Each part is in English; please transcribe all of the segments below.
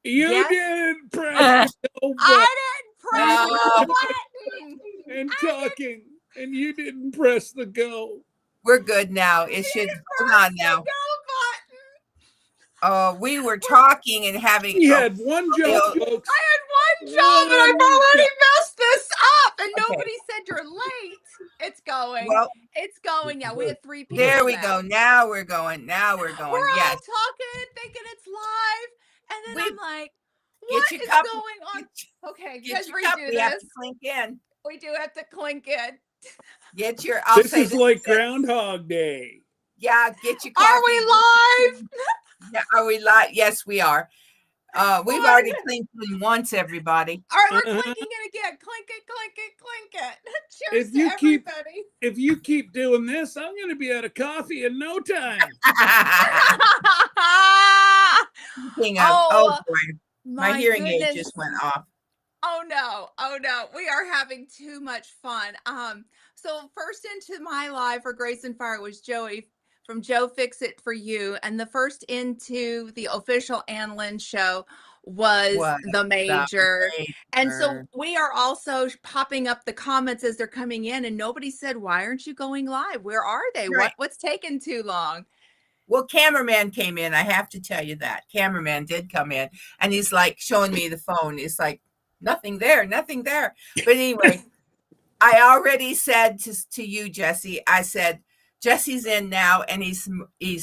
You Yes. didn't press the go button. I didn't press the button. And talking, and you didn't press the go. We're good now. It should hold on now. Go button. Oh, we were talking and having. He had one job, folks. I had one job and I've already messed this up. And nobody said you're late. It's going. Well, it's going. Yeah, we had 3 people. there we go. Now we're going. We're Yes. all talking, thinking it's live. And then I'm like, what is going on? Okay, you guys redo We have this. to clink in. We do have to clink in. Get your. This is like Groundhog Day. Yeah, get your coffee. Are we live? Yeah, are we live? Yes, we are. We've already clinked in once, everybody. All right, we're clinking it again. Clink it, clink it, clink it. Cheers to everybody. If you keep doing this, I'm going to be out of coffee in no time. Oh boy, my hearing goodness. aid just went off. Oh no, we are having too much fun. So first into my live for Grace and Fire was Joey from Joe Fix It For You, and the first into the official Ann Lynn show was the major. And so we are also popping up the comments as they're coming in, and nobody said, why aren't you going live? Where are they? Right. What's taking too long? Well, cameraman came in. I have to tell you that. Cameraman did come in, and he's like showing me the phone. It's like, nothing there. But anyway, I already said to you, Jesse, I said, Jesse's in now, and he's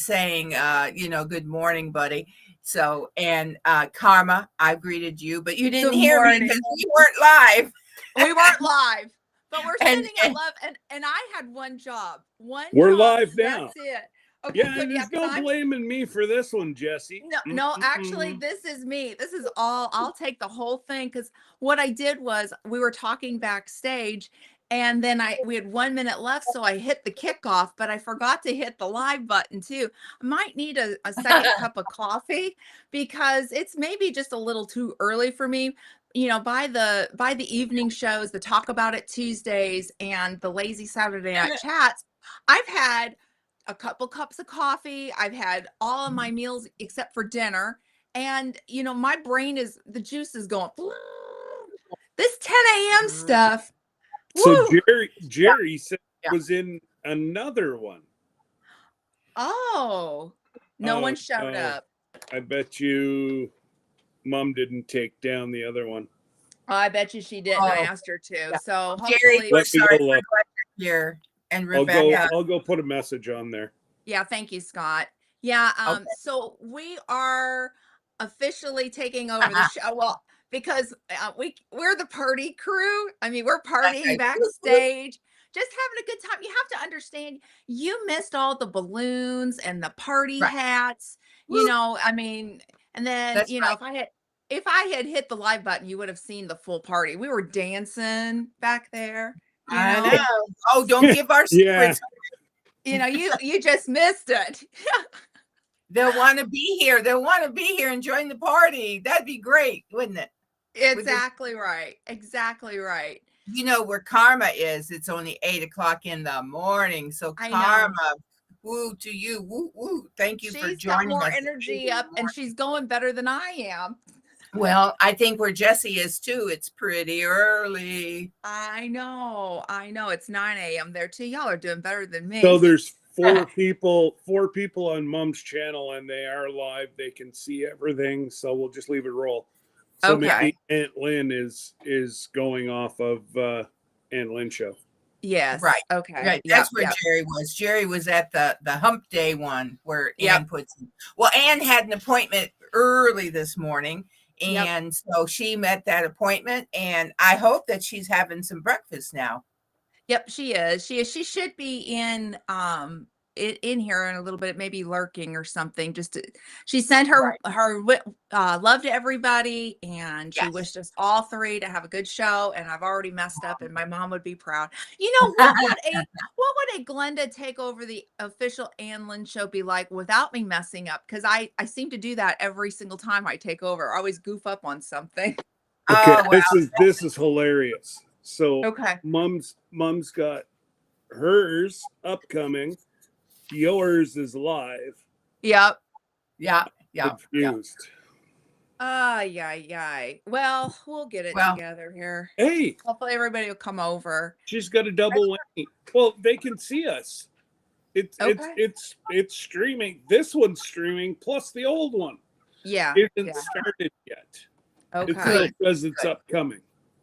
saying, good morning, buddy. So, and Karma, I greeted you, but you didn't hear me because we weren't live. We weren't live, but we're sending a love. And I had one job. We're live now. That's it. Okay, yeah, and there's no blaming me for this one, Jesse. No, actually, this is me. This is all. I'll take the whole thing, because what I did was we were talking backstage, and then we had 1 minute left, so I hit the kickoff, but I forgot to hit the live button too. I might need a second cup of coffee, because it's maybe just a little too early for me. By the evening shows, the Talk About It Tuesdays and the Lazy Saturday Night Chats, I've had a couple cups of coffee. I've had all of my meals except for dinner. And, my brain the juice is going. This 10 a.m. stuff. So Jerry said was in another one. Oh, no one showed up. I bet you Mom didn't take down the other one. Oh, I bet you she didn't. I asked her to. So Jerry, we're sorry for here. And Rebecca. I'll go put a message on there. Yeah, thank you, Scott. Yeah, so we are officially taking over the show. Well, because we're the party crew. I mean, we're partying backstage, just having a good time. You have to understand, you missed all the balloons and the party hats. I mean, and then if I had hit the live button, you would have seen the full party. We were dancing back there. I know. Oh, don't give our secrets. You just missed it. They'll want to be here. They'll want to be here and join the party. That'd be great, wouldn't it? Exactly right. Exactly right. Where Karma is, it's only 8:00 in the morning. So Karma, woo to you. Woo, woo. Thank you for joining us. She's got more energy up, and she's going better than I am. Well, I think where Jesse is too, it's pretty early. I know. It's 9 a.m. there too. Y'all are doing better than me. So there's four people on Mom's channel, and they are live. They can see everything. So we'll just leave it roll. So maybe Aunt Lynn is going off of Aunt Lynn show. Yes. Right. Okay. Right. That's where Jerry was. Jerry was at the hump day one where Ann puts in. Well, Ann had an appointment early this morning. And so she met that appointment, and I hope that she's having some breakfast now. Yep, she is. She should be in here in a little bit, maybe lurking or something. She sent her love to everybody, and she wished us all three to have a good show. And I've already messed up, and my mom would be proud. What would a Glenda take over the official Ann Lynn show be like without me messing up? Because I seem to do that every single time I take over. I always goof up on something. Okay, this is hilarious. So Mom's got hers upcoming. Yours is live. Yep. Yeah. Confused. Yeah. Well, we'll get it Well, together here. Hey, Hopefully everybody will come over. she's got a double whammy. Well, they can see us. Okay. It's streaming. This one's streaming plus the old one. Yeah. It isn't Yeah. started yet. It still Okay. says it's upcoming.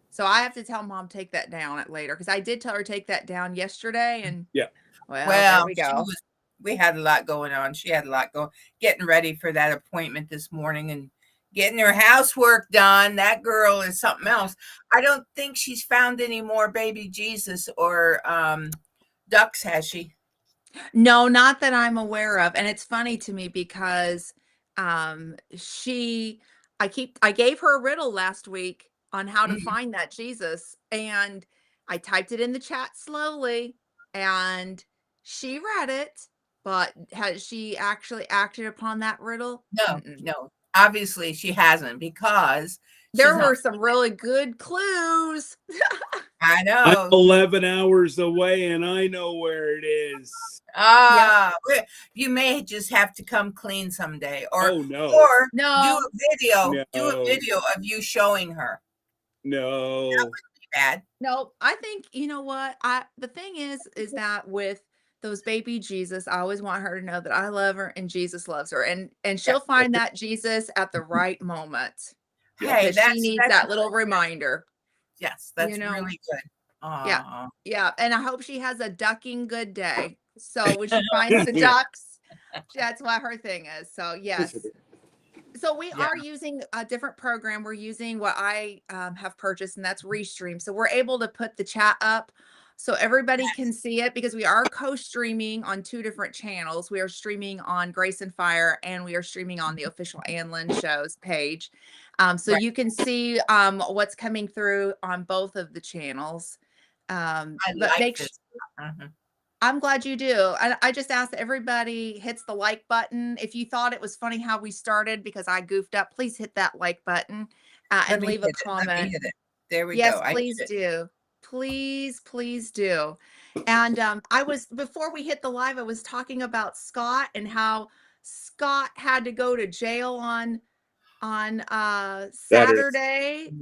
So I have to tell mom take that down at later because I did tell her take that down yesterday, and Yeah. well, there well, we go. we had a lot going on. She had a lot going, getting ready for that appointment this morning and getting her housework done. That girl is something else. I don't think she's found any more baby Jesus or ducks, has she? No, not that I'm aware of. And it's funny to me because she I gave her a riddle last week on how to Mhm. find that Jesus, and I typed it in the chat slowly, and she read it, but has she actually acted upon that riddle? No, Mm-mm. no. Obviously, she hasn't because she's There not. were some really good clues. I I'm know. 11 hours away and I know where it is. Yep. You may just have to come clean someday, or Oh no. or do No. a video. Do a No. video of you showing her. No. Bad. No, I think you know what? The thing is that with those baby Jesus, I always want her to know that I love her and Jesus loves her. And Yeah. she'll find that Jesus at the right moment Yeah. Hey, because she that's needs that little reminder, yes, you that's know. really good. Yeah. Aw. Yeah. And I hope she has a ducking good day. So when she finds the ducks, that's what her thing is. So yes. So we Yeah. are using a different program. We're using what I have purchased, and that's Restream. So we're able to put the chat up so everybody can see it because we are co-streaming on two different channels. We are streaming on Grace and Fire, and we are streaming on the official Ann Lynn Shows page. So Right. you can see what's coming through on both of the channels. I But like this. I'm glad you do. I just ask that everybody hits the like button. If you thought it was funny how we started because I goofed up, please hit that like button Let and me leave a hit it. Let me comment. hit it. There we Yes, go. I hit please it. do. Please do. And I was before we hit the live, I was talking about Scott and how Scott had to go to jail on Saturday,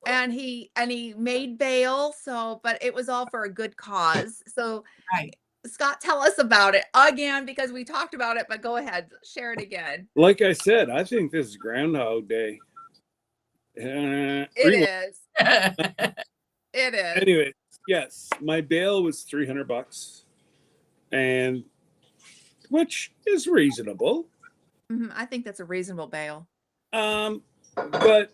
and he made bail. So, but it was all for a good cause. So Right. Scott, tell us about it again because we talked about it, but go ahead, share it again. Like I said, I think this is Groundhog Day. It Rewind. is. It is. Anyway, yes, my bail was $300, and which is reasonable. I think that's a reasonable bail. But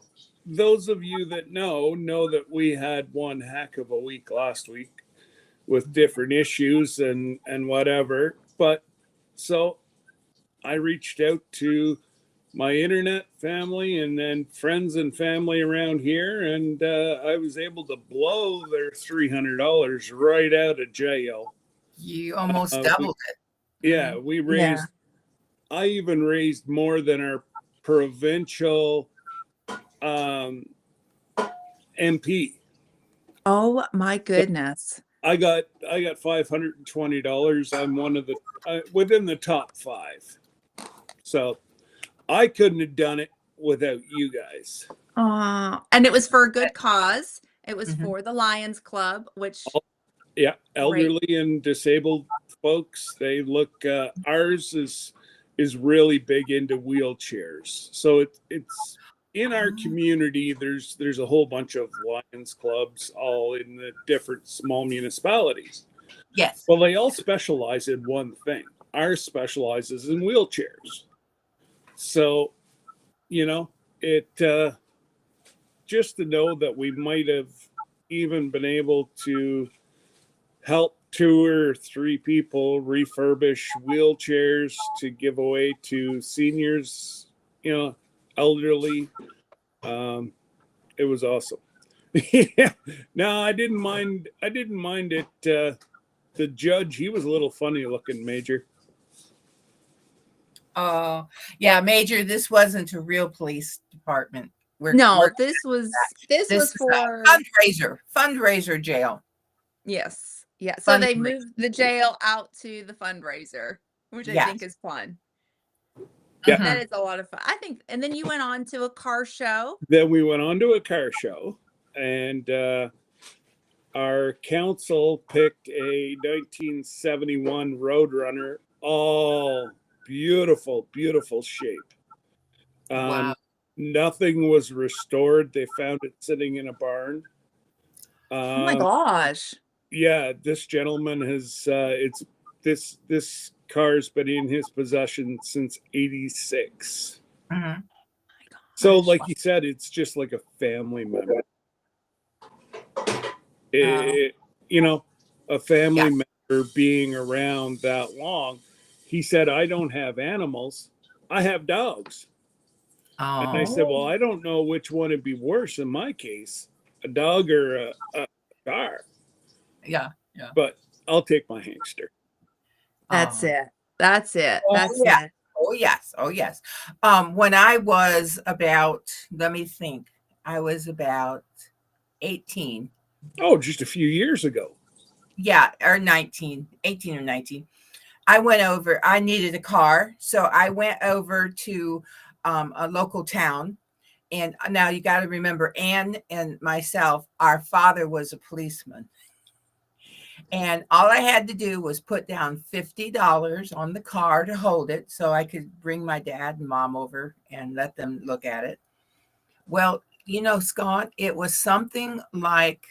those of you that know that we had one heck of a week last week with different issues and whatever. But so I reached out to my internet family and then friends and family around here, and I was able to blow their $300 right out of jail. You almost doubled it. Yeah, we raised. Yeah. I even raised more than our provincial MP. Oh my goodness! I got $520. I'm one of the within the top 5. So I couldn't have done it without you guys. And it was for a good cause. It was for the Lions Club, which yeah, elderly and disabled folks. They look. Ours is really big into wheelchairs. So it's in our community. There's a whole bunch of Lions clubs, all in the different small municipalities. Yes. Well, they all specialize in one thing. Ours specializes in wheelchairs. So, it just to know that we might have even been able to help 2 or 3 people refurbish wheelchairs to give away to seniors, elderly. It was awesome. Yeah. No, I didn't mind it. The judge, he was a little funny looking, Major. Oh, yeah, Major, this wasn't a real police department. This was for fundraiser jail. Yes. Yeah. So they moved the jail out to the fundraiser, which I think is fun. Yeah. That is a lot of fun. I think, and then you went on to a car show. Then we went on to a car show, and our council picked a 1971 Roadrunner, all beautiful, beautiful shape. Wow. Nothing was restored. They found it sitting in a barn. Oh my gosh. Yeah, this gentleman has this car's been in his possession since '86. Mhm. So, like you said, it's just like a family member. You know, a family member being around that long. He said, "I don't have animals. I have dogs." And I said, "Well, I don't know which one would be worse in my case, a dog or a car." Yeah, yeah. But I'll take my hamster. That's it. That's it. Oh, That's yeah. it. Oh, yes. Oh, yes. When I was about, let me think, I was about 18. Oh, just a few years ago. Yeah, or 19, 18 or 19. I went over, I needed a car. So I went over to a local town. And now you got to remember, Ann and myself, our father was a policeman. And all I had to do was put down $50 on the car to hold it so I could bring my dad and mom over and let them look at it. Well, you know, Scott, it was something like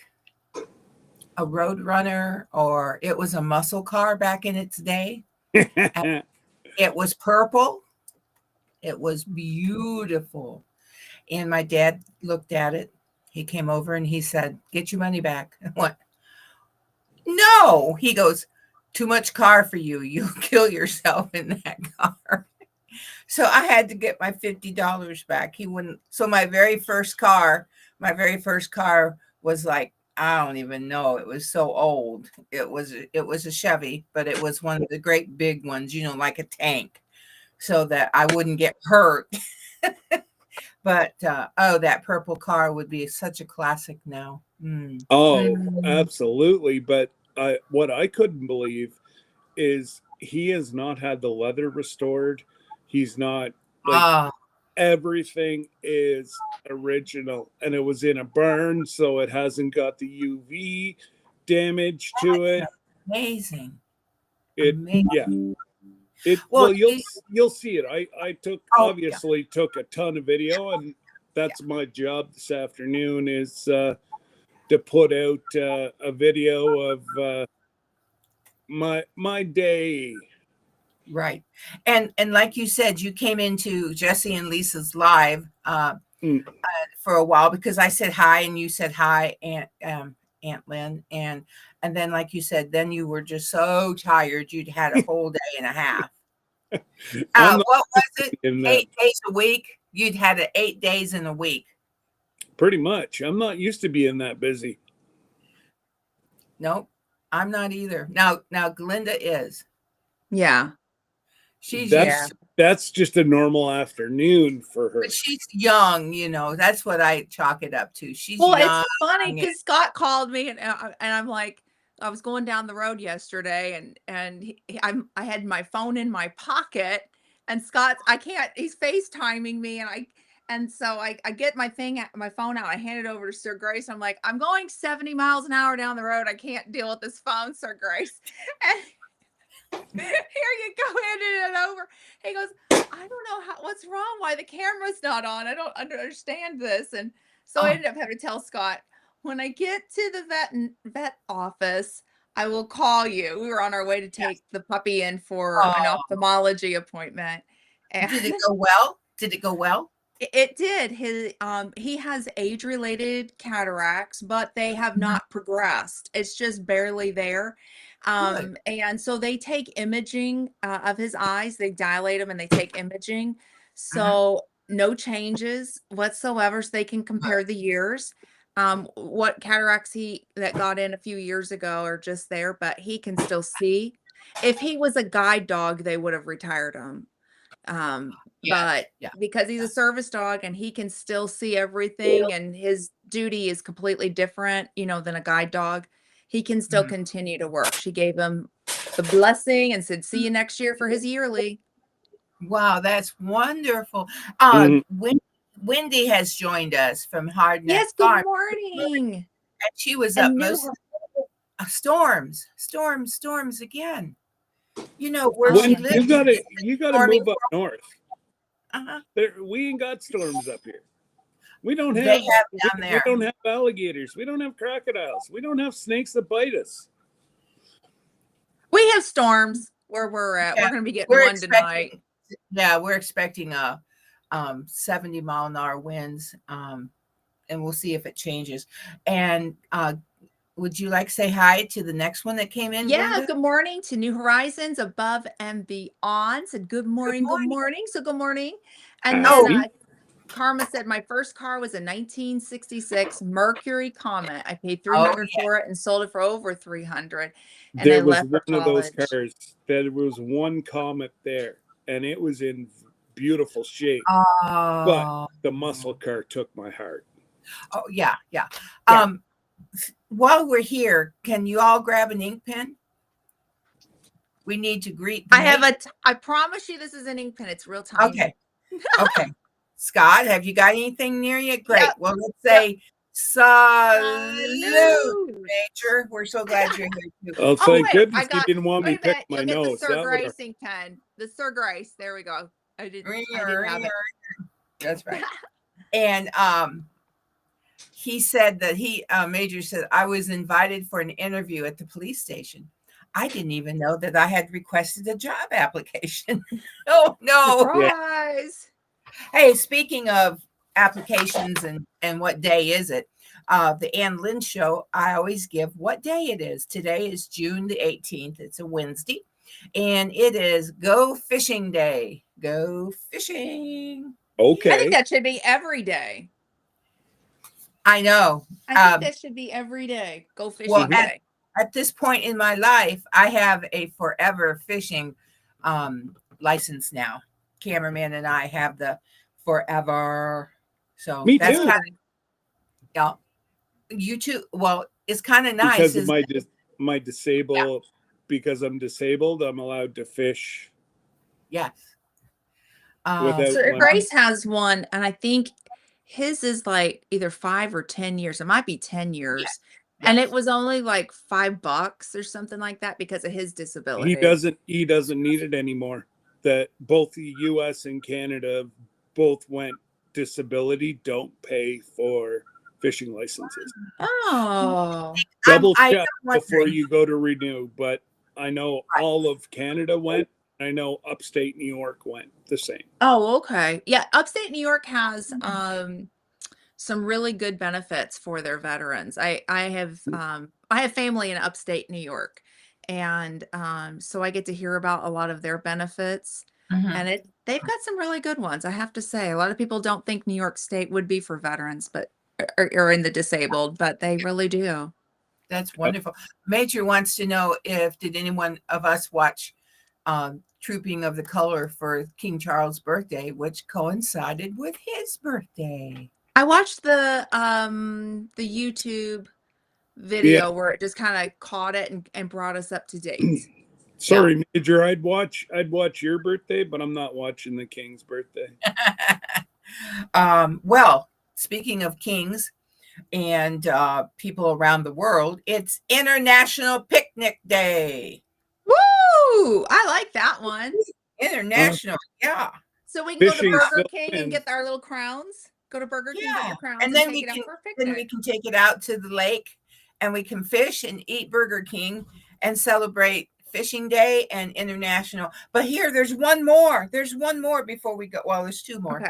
a Roadrunner, or it was a muscle car back in its day. And it was purple. It was beautiful. And my dad looked at it. He came over and he said, "Get your money back." I went, "No." He goes, "Too much car for you. You'll kill yourself in that car." So I had to get my $50 back. He wouldn't. So my very first car was like, I don't even know. It was so old. It was a Chevy, but it was one of the great big ones, you know, like a tank, so that I wouldn't get hurt. But that purple car would be such a classic now. Mm. Oh, absolutely. But what I couldn't believe is he has not had the leather restored. He's not like everything is original, and it was in a barn, so it hasn't got the UV damage to it. Amazing. Yeah. Well, you'll see it. I took a ton of video, and that's my job this afternoon is to put out a video of my day. Right. And like you said, you came into Jesse and Lisa's live for a while because I said hi and you said hi, Aunt Lynn, and then like you said, then you were just so tired you'd had a whole day and a half. What was it? 8 days a week? You'd had it 8 days in a week. Pretty much. I'm not used to being that busy. Nope, I'm not either. Now Glenda is. Yeah. That's just a normal afternoon for her. But she's young, you know. That's what I chalk it up to. She's young. It's funny because Scott called me and I'm like, I was going down the road yesterday and I had my phone in my pocket and he's FaceTiming me and so I get my phone out, I hand it over to Sir Grace. I'm like, I'm going 70 miles an hour down the road. I can't deal with this phone, Sir Grace. And here you go, handing it over. He goes, I don't know what's wrong, why the camera's not on. I don't understand this. And so I ended up having to tell Scott, when I get to the vet office, I will call you. We were on our way to take the puppy in for an ophthalmology appointment. And did it go well? Did it go well? It did. He has age-related cataracts, but they have not progressed. It's just barely there. And so they take imaging of his eyes. They dilate them and they take imaging. So no changes whatsoever. So they can compare the years. What cataracts that got in a few years ago are just there, but he can still see. If he was a guide dog, they would have retired him. But because he's a service dog and he can still see everything and his duty is completely different, you know, than a guide dog, he can still continue to work. She gave him the blessing and said, see you next year for his yearly. Wow, that's wonderful. Mhm. Wendy has joined us from Hardneck Yes, good Farm, morning. and she was And up new most storms again. You know where Oh she When my lives. goodness. you gotta Stormy. move up north. Uh-huh. We ain't got storms up here. We don't They have have we, down we there. don't have alligators. We don't have crocodiles. We don't have snakes that bite us. We have storms where we're at. Yeah, We're going to be getting we're one tonight. we're expecting a 70-mile-an-hour winds, and we'll see if it changes. And would you like to say hi to the next one that came in, Yeah, Glenda? good morning to New Horizons Above and Beyond. Said good morning, good morning. morning. So good morning. And then Howdy. Karma said my first car was a 1966 Mercury Comet. I paid Oh, 300 for it and sold it for over 300. And I There was left for one of those college. cars. There was one Comet there, and it was in beautiful shape. But oh, the muscle car took my heart. oh, yeah. Yeah. While we're here, can you all grab an ink pen? We need to greet the I have mate. I promise you this is an ink pen. It's real tiny. Okay. Scott, have you got anything near you? Great. Yep. Well, let's say salute, Salute. Major. We're so glad you're here too. Oh, Oh, thank wait, goodness I you got, didn't want me wait to a pick minute. my You'll get the nose. Sir That would Grace ink pen. The Sir Grace. There we go. I didn't have it. That's right. And he said that Major said, I was invited for an interview at the police station. I didn't even know that I had requested a job application. Oh, no. Surprise. Hey, speaking of applications and what day is it? The Lynn show, I always give what day it is. Today is June the 18th. It's a Wednesday. And it is Go Fishing Day. Go fishing. Okay. I think that should be every day. I know. I think that should be every day. Go fishing day. At this point in my life, I have a forever fishing license now. Cameraman and I have the forever. So Me that's too. kind of, yeah. You too. Well, it's kind of nice. Because of my disabled, because I'm disabled, I'm allowed to fish. Yes. Without Sir one. Grace has one, and I think his is like either 5 or 10 years. It might be 10 years. Yeah. And it was only like $5 or something like that because of his disability. He doesn't need it anymore. That both the US and Canada both went disability, don't pay for fishing licenses. Oh. Double check before you go to renew, but I know all of Canada went. I know upstate New York went the same. Oh, okay. Yeah, upstate New York has some really good benefits for their veterans. I have family in upstate New York, and so I get to hear about a lot of their benefits, and they've got some really good ones. I have to say, a lot of people don't think New York State would be for veterans, but or in the disabled, but they really do. That's wonderful. Major wants to know did anyone of us watch Trooping of the Color for King Charles' birthday, which coincided with his birthday. I watched the YouTube video where it just kind of caught it and brought us up to date. Sorry, Major, I'd watch your birthday, but I'm not watching the King's birthday. Well, speaking of kings and people around the world, it's International Picnic Day. Woo! I like that one. International, yeah. So we can go to Burger King and get our little crowns. Go to Burger King, get your crowns, and then we can take it out to the lake, and we can fish and eat Burger King and celebrate Fishing Day and International. But here, there's one more. There's one more before we go. Well, there's two more.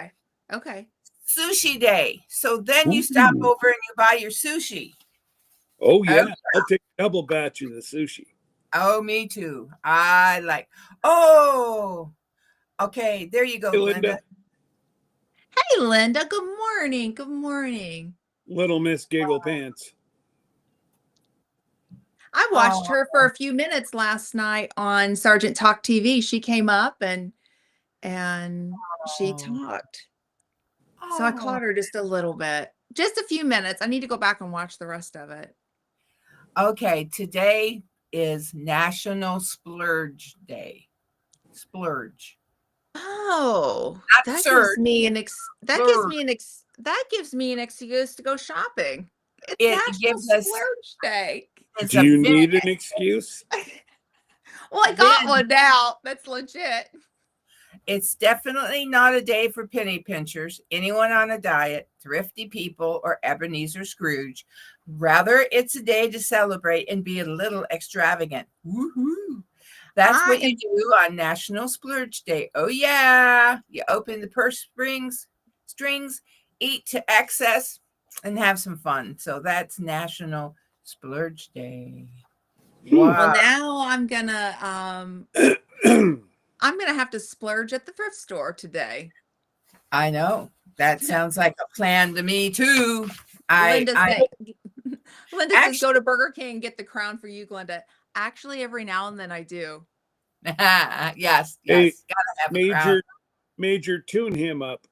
Okay. Sushi Day. So then you stop over and you buy your sushi. Oh yeah, I'll take a double batch of the sushi. Oh, me too. I like. Oh, okay. There you go, Hey, Linda. Hey, Linda. Good morning. Good morning. Little Miss Giggle Pants. I watched her for a few minutes last night on Sergeant Talk TV. She came up and she talked. So I caught her just a little bit, just a few minutes. I need to go back and watch the rest of it. Okay, today is National Splurge Day. Splurge. Oh, Not that gives surge, me splurge. that gives me an excuse to go shopping. It's It National gives us, Splurge Day. it's Do a you very, need an excuse? Well, I got then one now. That's legit. it's definitely not a day for penny pinchers, anyone on a diet, thrifty people, or Ebenezer Scrooge. Rather, it's a day to celebrate and be a little extravagant. Woohoo! That's I what you am do on National Splurge Day. Oh, yeah. You open the purse strings, eat to excess, and have some fun. So that's National Splurge Day. well Wow. now I'm gonna have to splurge at the thrift store today. I know. That sounds like a plan to me, too. Linda I said Linda says actually, go to Burger King and get the crown for you, Glenda. Actually, every now and then I do. yes, Hey, gotta have a crown. Major, tune him up.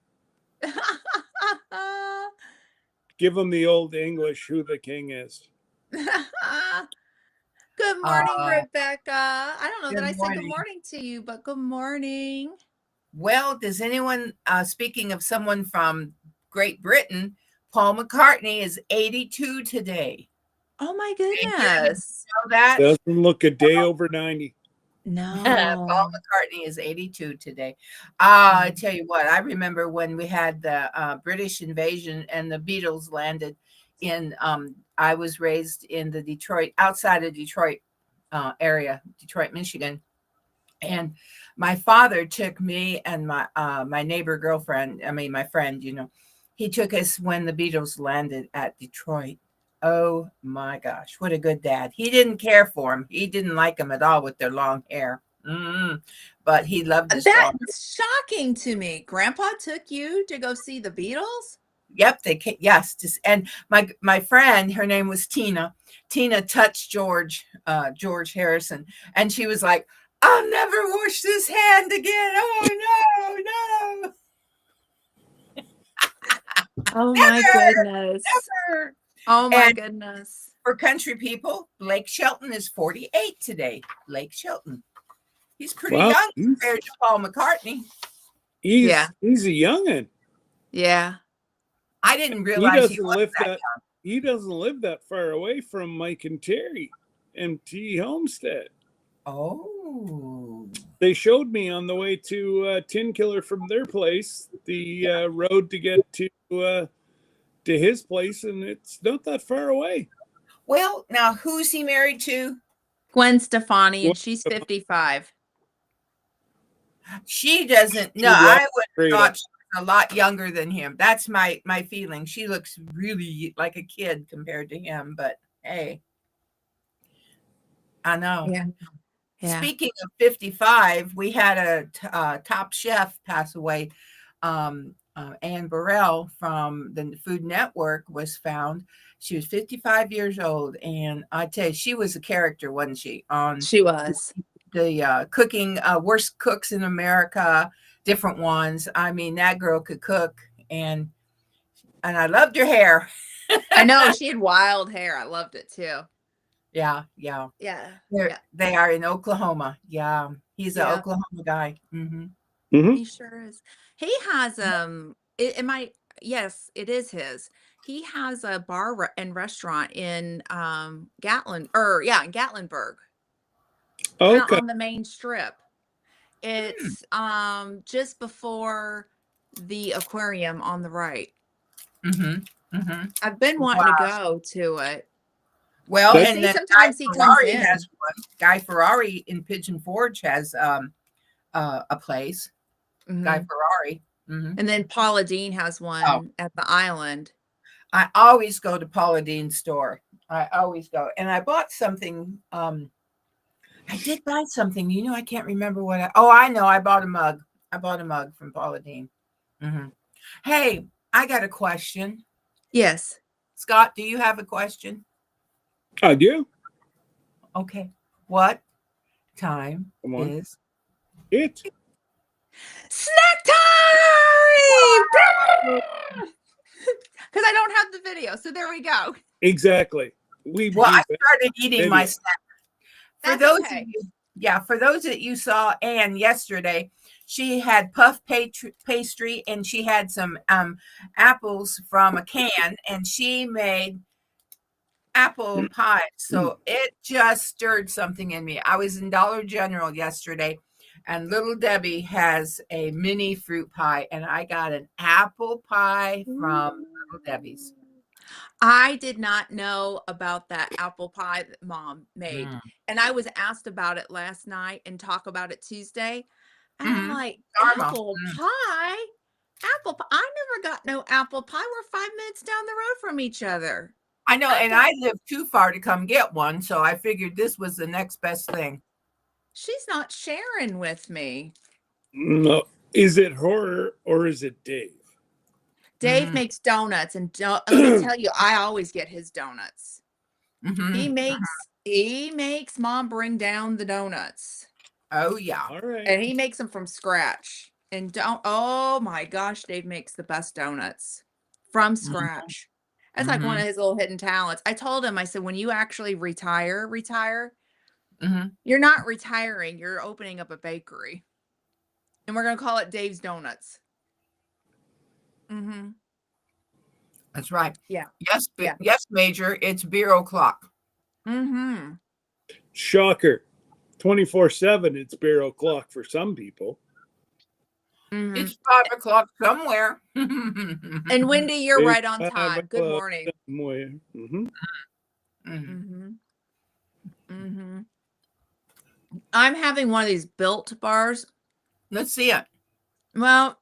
Give him the old English who the king is. Good morning, Uh, Rebecca. I don't know that I good said good morning. morning to you, but good morning. Well, does anyone, speaking of someone from Great Britain, Paul McCartney is 82 today. Oh my Major, did you goodness. know that? Doesn't look a day over 90. No. Paul McCartney is 82 today. I tell you what, I remember when we had the British invasion and the Beatles landed in, I was raised in the Detroit, outside of Detroit area, Detroit, Michigan. And my father took me and my neighbor girlfriend, my friend, he took us when the Beatles landed at Detroit. Oh my gosh, what a good dad. He didn't care for him. He didn't like them at all with their long hair. But he loved his daughter. That's shocking to me. Grandpa took you to go see the Beatles? Yep, they can, yes. And my friend, her name was Tina. Tina touched George Harrison, and she was like, "I'll never wash this hand again. Oh no, no." Oh my Never, goodness. never. Oh my And goodness. for country people, Blake Shelton is 48 today. Blake Shelton. He's pretty Wow, young compared to Paul McCartney. he's Yeah. he's a youngin. Yeah. I didn't He realize he doesn't was live that that young. he doesn't live that far away from Mike and Terry and T Homestead. Oh. They showed me on the way to Tin Killer from their place the road to get to his place, and it's not that far away. Well, now who's he married to? Gwen Stefani, Well, and she's 55. She doesn't. No, she walked I would straight have up. thought she was a lot younger than him. That's my feeling. She looks really like a kid compared to him. But hey, I know. Yeah. Yeah. Speaking of 55, we had a top chef pass away. Anne Burrell from the Food Network was found. She was 55 years old, and I tell you, she was a character, wasn't she? On She was. the cooking, worst cooks in America, different ones. I mean, that girl could cook, and I loved her hair. I know she had wild hair. I loved it too. Yeah. Yeah. They are in Oklahoma. Yeah, he's an Yeah. Oklahoma guy. Mm-hmm. Mhm. He sure is. He has yes, it is his. He has a bar and restaurant in in Gatlinburg, kind of Okay. on the main strip. It's just before the aquarium on the right. Mm-hmm. Mm-hmm. I've been wanting to go to it. Well, That's- and then sometimes he comes in. has one. Guy Ferrari in Pigeon Forge has a place. Mhm. Guy Ferrari. Mm-hmm. And then Paula Dean has one at the island. I always go to Paula Dean's store. I always go. And I bought something. I did buy something. I can't remember what I know. I bought a mug. I bought a mug from Paula Dean. Mm-hmm. Hey, I got a question. Yes. Scott, do you have a question? I do. Okay. What time Come on. is It. Snack time! Because I don't have the video. So there we go. Exactly. I started eating my snack. For That's those okay. of you, for those that you saw Anne yesterday, She had puff pastry, and she had some apples from a can, and she made apple pie. So it just stirred something in me. I was in Dollar General yesterday, and Little Debbie has a mini fruit pie, and I got an apple pie from Little Debbie's. I did not know about that apple pie that Mom made. And I was asked about it last night and talk about it Tuesday. And I'm like, Karma. apple pie? Apple pie? I never got no apple pie. We're 5 minutes down the road from each other. I know, and I live too far to come get one, so I figured this was the next best thing. She's not sharing with me. No. Is it her or is it Dave? Dave makes donuts, and let me tell you, I always get his donuts. He makes Mom bring down the donuts. Oh yeah. All right. And he makes them from scratch. And oh my gosh, Dave makes the best donuts from scratch. That's like one of his little hidden talents. I told him, I said, when you actually retire, you're not retiring, you're opening up a bakery. And we're going to call it Dave's Donuts. That's right. Yeah. Yes, yes, Major. It's beer o'clock. Shocker. 24/7, it's beer o'clock for some people. It's 5 o'clock somewhere. And Wendy, you're right on time. Good morning. Somewhere. I'm having one of these Built bars. Let's see it. Well,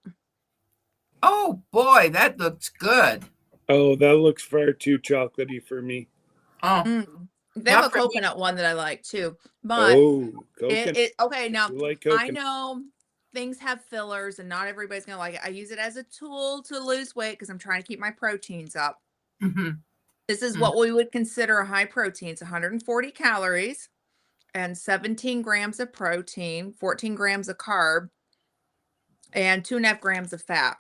oh boy, that looks good. Oh, that looks far too chocolatey for me. They have a coconut one that I like too. But coconut. Okay, now like I know things have fillers and not everybody's gonna like it. I use it as a tool to lose weight because I'm trying to keep my proteins up. This is what we would consider a high protein. It's 140 calories and 17 grams of protein, 14 grams of carb, and 2.5 grams of fat.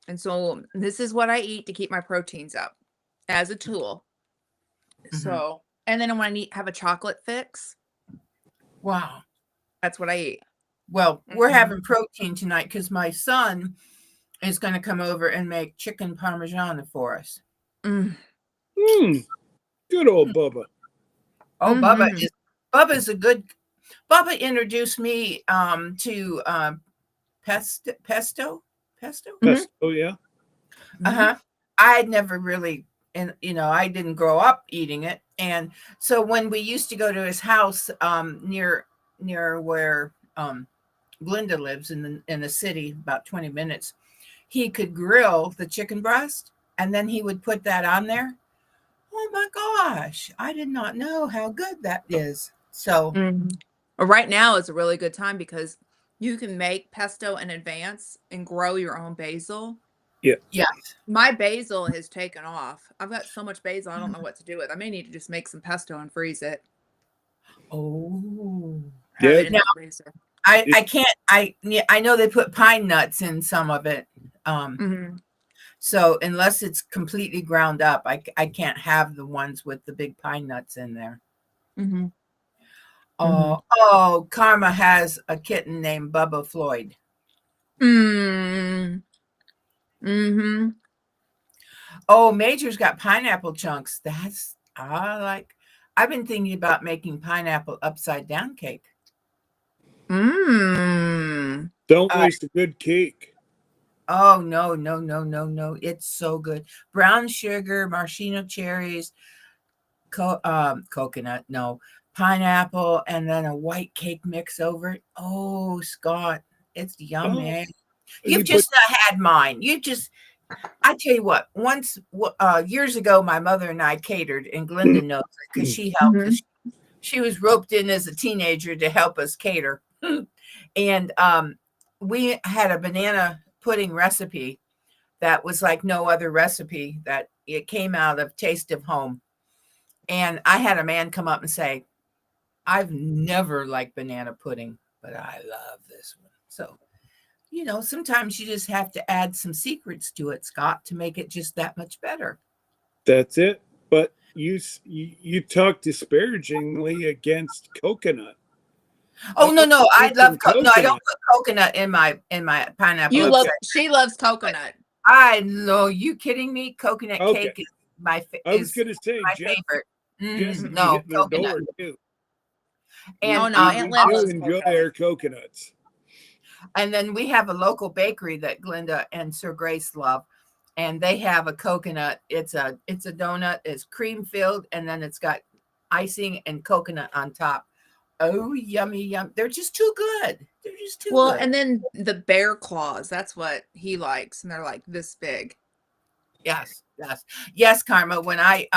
And so this is what I eat to keep my proteins up as a tool. So, and then when I have a chocolate fix. Wow. That's what I eat. Well, we're having protein tonight because my son is going to come over and make chicken parmesan for us. Good old Bubba. Oh, Bubba's a good. Bubba introduced me to pesto. Pesto, yeah. I had never really, and I didn't grow up eating it, and so when we used to go to his house near where Glenda lives in the city, about 20 minutes, he could grill the chicken breast, and then he would put that on there. Oh my gosh, I did not know how good that is. So right now is a really good time because you can make pesto in advance and grow your own basil. Yeah. My basil has taken off. I've got so much basil, I don't know what to do with. I may need to just make some pesto and freeze it. Oh. Yeah. Now, I can't. I know they put pine nuts in some of it. So unless it's completely ground up, I can't have the ones with the big pine nuts in there. Oh, Karma has a kitten named Bubba Floyd. Oh, Major's got pineapple chunks. I've been thinking about making pineapple upside down cake. Don't waste a good cake. Oh, no. It's so good. Brown sugar, maraschino cherries, coconut, pineapple, and then a white cake mix over it. Oh, Scott, it's yummy. You've just not had mine. I tell you what, once, years ago, my mother and I catered, and Glenda knows it because she helped us. She was roped in as a teenager to help us cater. And we had a banana pudding recipe that was like no other recipe, that it came out of Taste of Home. And I had a man come up and say, I've never liked banana pudding, but I love this one. So, sometimes you just have to add some secrets to it, Scott, to make it just that much better. That's it. But you talk disparagingly against coconut. Oh no, I love some no, I don't coconut. put coconut in my pineapple. You upside. love, she loves coconut. I know, you kidding me? Coconut Okay. cake is my I was gonna say, my Jess, favorite. Jess would be No, hitting her coconut. door too. And Oh no, Aunt Lynn do loves enjoy coconut. our coconuts. and then we have a local bakery that Glenda and Sir Grace love, and they have a coconut. It's a donut. It's cream filled, and then it's got icing and coconut on top. Oh, yummy, yum! They're just too good. They're just too Well, good. and then the bear claws, that's what he likes, and they're like this big. Yes, Karma. When I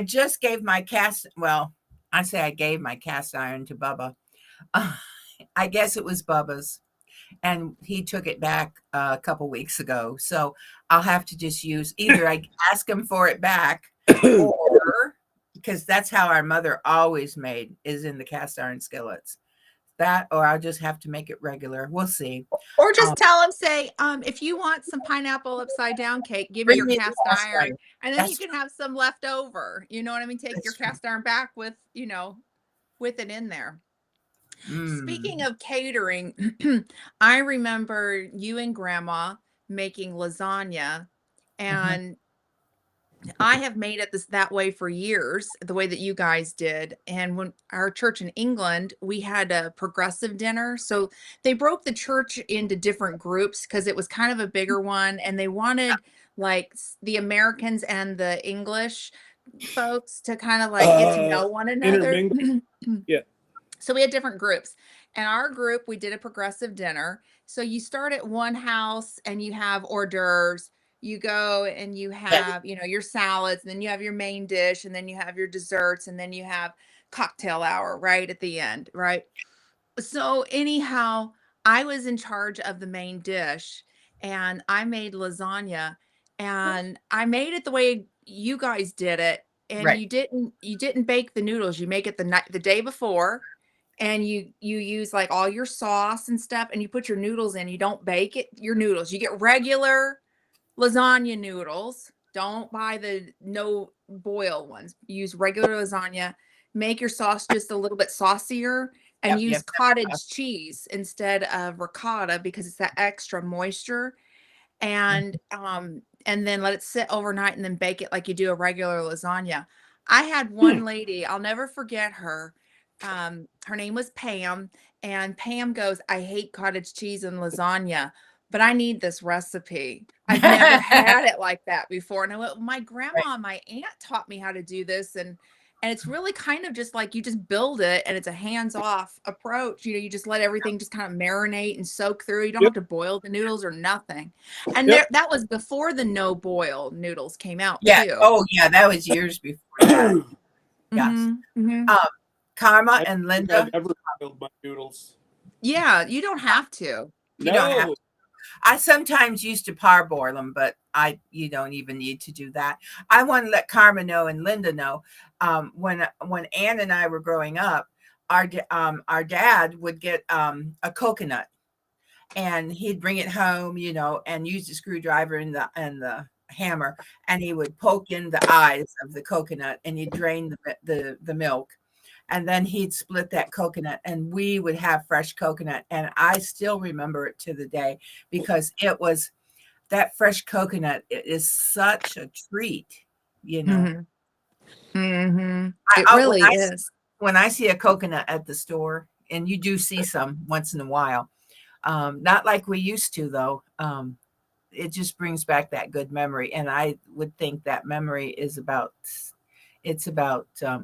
just gave my cast. Well, I say I gave my cast iron to Bubba. I guess it was Bubba's, and he took it back a couple weeks ago. So I'll have to just use either I ask him for it back, or because that's how our mother always made, is in the cast iron skillets. That, or I'll just have to make it regular. We'll see. Or just tell him, say, if you want some pineapple upside down cake, give me Bring your me the cast cast iron, iron. and then you That's can have some left over. You know what I mean? Take your That's true. cast iron back with, with it in there. Speaking of catering, I remember you and Grandma making lasagna, and I have made it that way for years, the way that you guys did. And when our church in England, we had a progressive dinner. So they broke the church into different groups because it was kind of a bigger one. And they wanted like the Americans and the English folks to kind of like get to know one another. Intermingle. Yeah. So we had different groups. And our group, we did a progressive dinner. So you start at one house and you have hors d'oeuvres. You go and you have, your salads, and then you have your main dish, and then you have your desserts, and then you have cocktail hour right at the end, right? So anyhow, I was in charge of the main dish, and I made lasagna, and I made it the way you guys did it. And right. you didn't bake the noodles. You make it the day before, and you use like all your sauce and stuff, and you put your noodles in. You don't bake your noodles. You get regular lasagna noodles. Don't buy the no boil ones. Use regular lasagna. Make your sauce just a little bit saucier, and use cottage cheese instead of ricotta because it's that extra moisture. And then let it sit overnight, and then bake it like you do a regular lasagna. I had one lady, I'll never forget her. Her name was Pam, and Pam goes, "I hate cottage cheese and lasagna, but I need this recipe. I've never had it like that before." And I went, "My grandma and my aunt taught me how to do this." And it's really kind of just like you just build it, and it's a hands-off approach. You just let everything just kind of marinate and soak through. You don't have to boil the noodles or nothing. And that was before the no boil noodles came out too. Oh yeah, that was years before that. Yes. Karma and Linda. I've never boiled my noodles. Yeah, you don't have to. You don't have to. I sometimes used to parboil them, but you don't even need to do that. I want to let Karma know and Linda know. When Ann and I were growing up, our dad would get a coconut, and he'd bring it home, and use the screwdriver and the hammer, and he would poke in the eyes of the coconut, and he'd drain the milk. And then he'd split that coconut, and we would have fresh coconut. And I still remember it to the day because it was that fresh coconut. It is such a treat, It really is. When I see a coconut at the store, and you do see some once in a while, not like we used to, though. It just brings back that good memory. And I would think that memory is about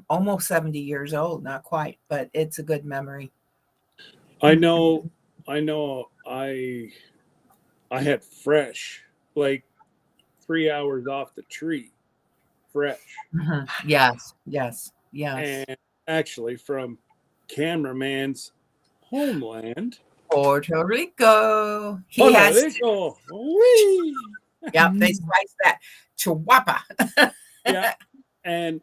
almost 70 years old, not quite, but it's a good memory. I know I had fresh, like 3 hours off the tree, fresh. Yes. And actually from cameraman's homeland, Puerto Rico. Puerto Rico. Yep, they slice that chihuahua. Yeah. And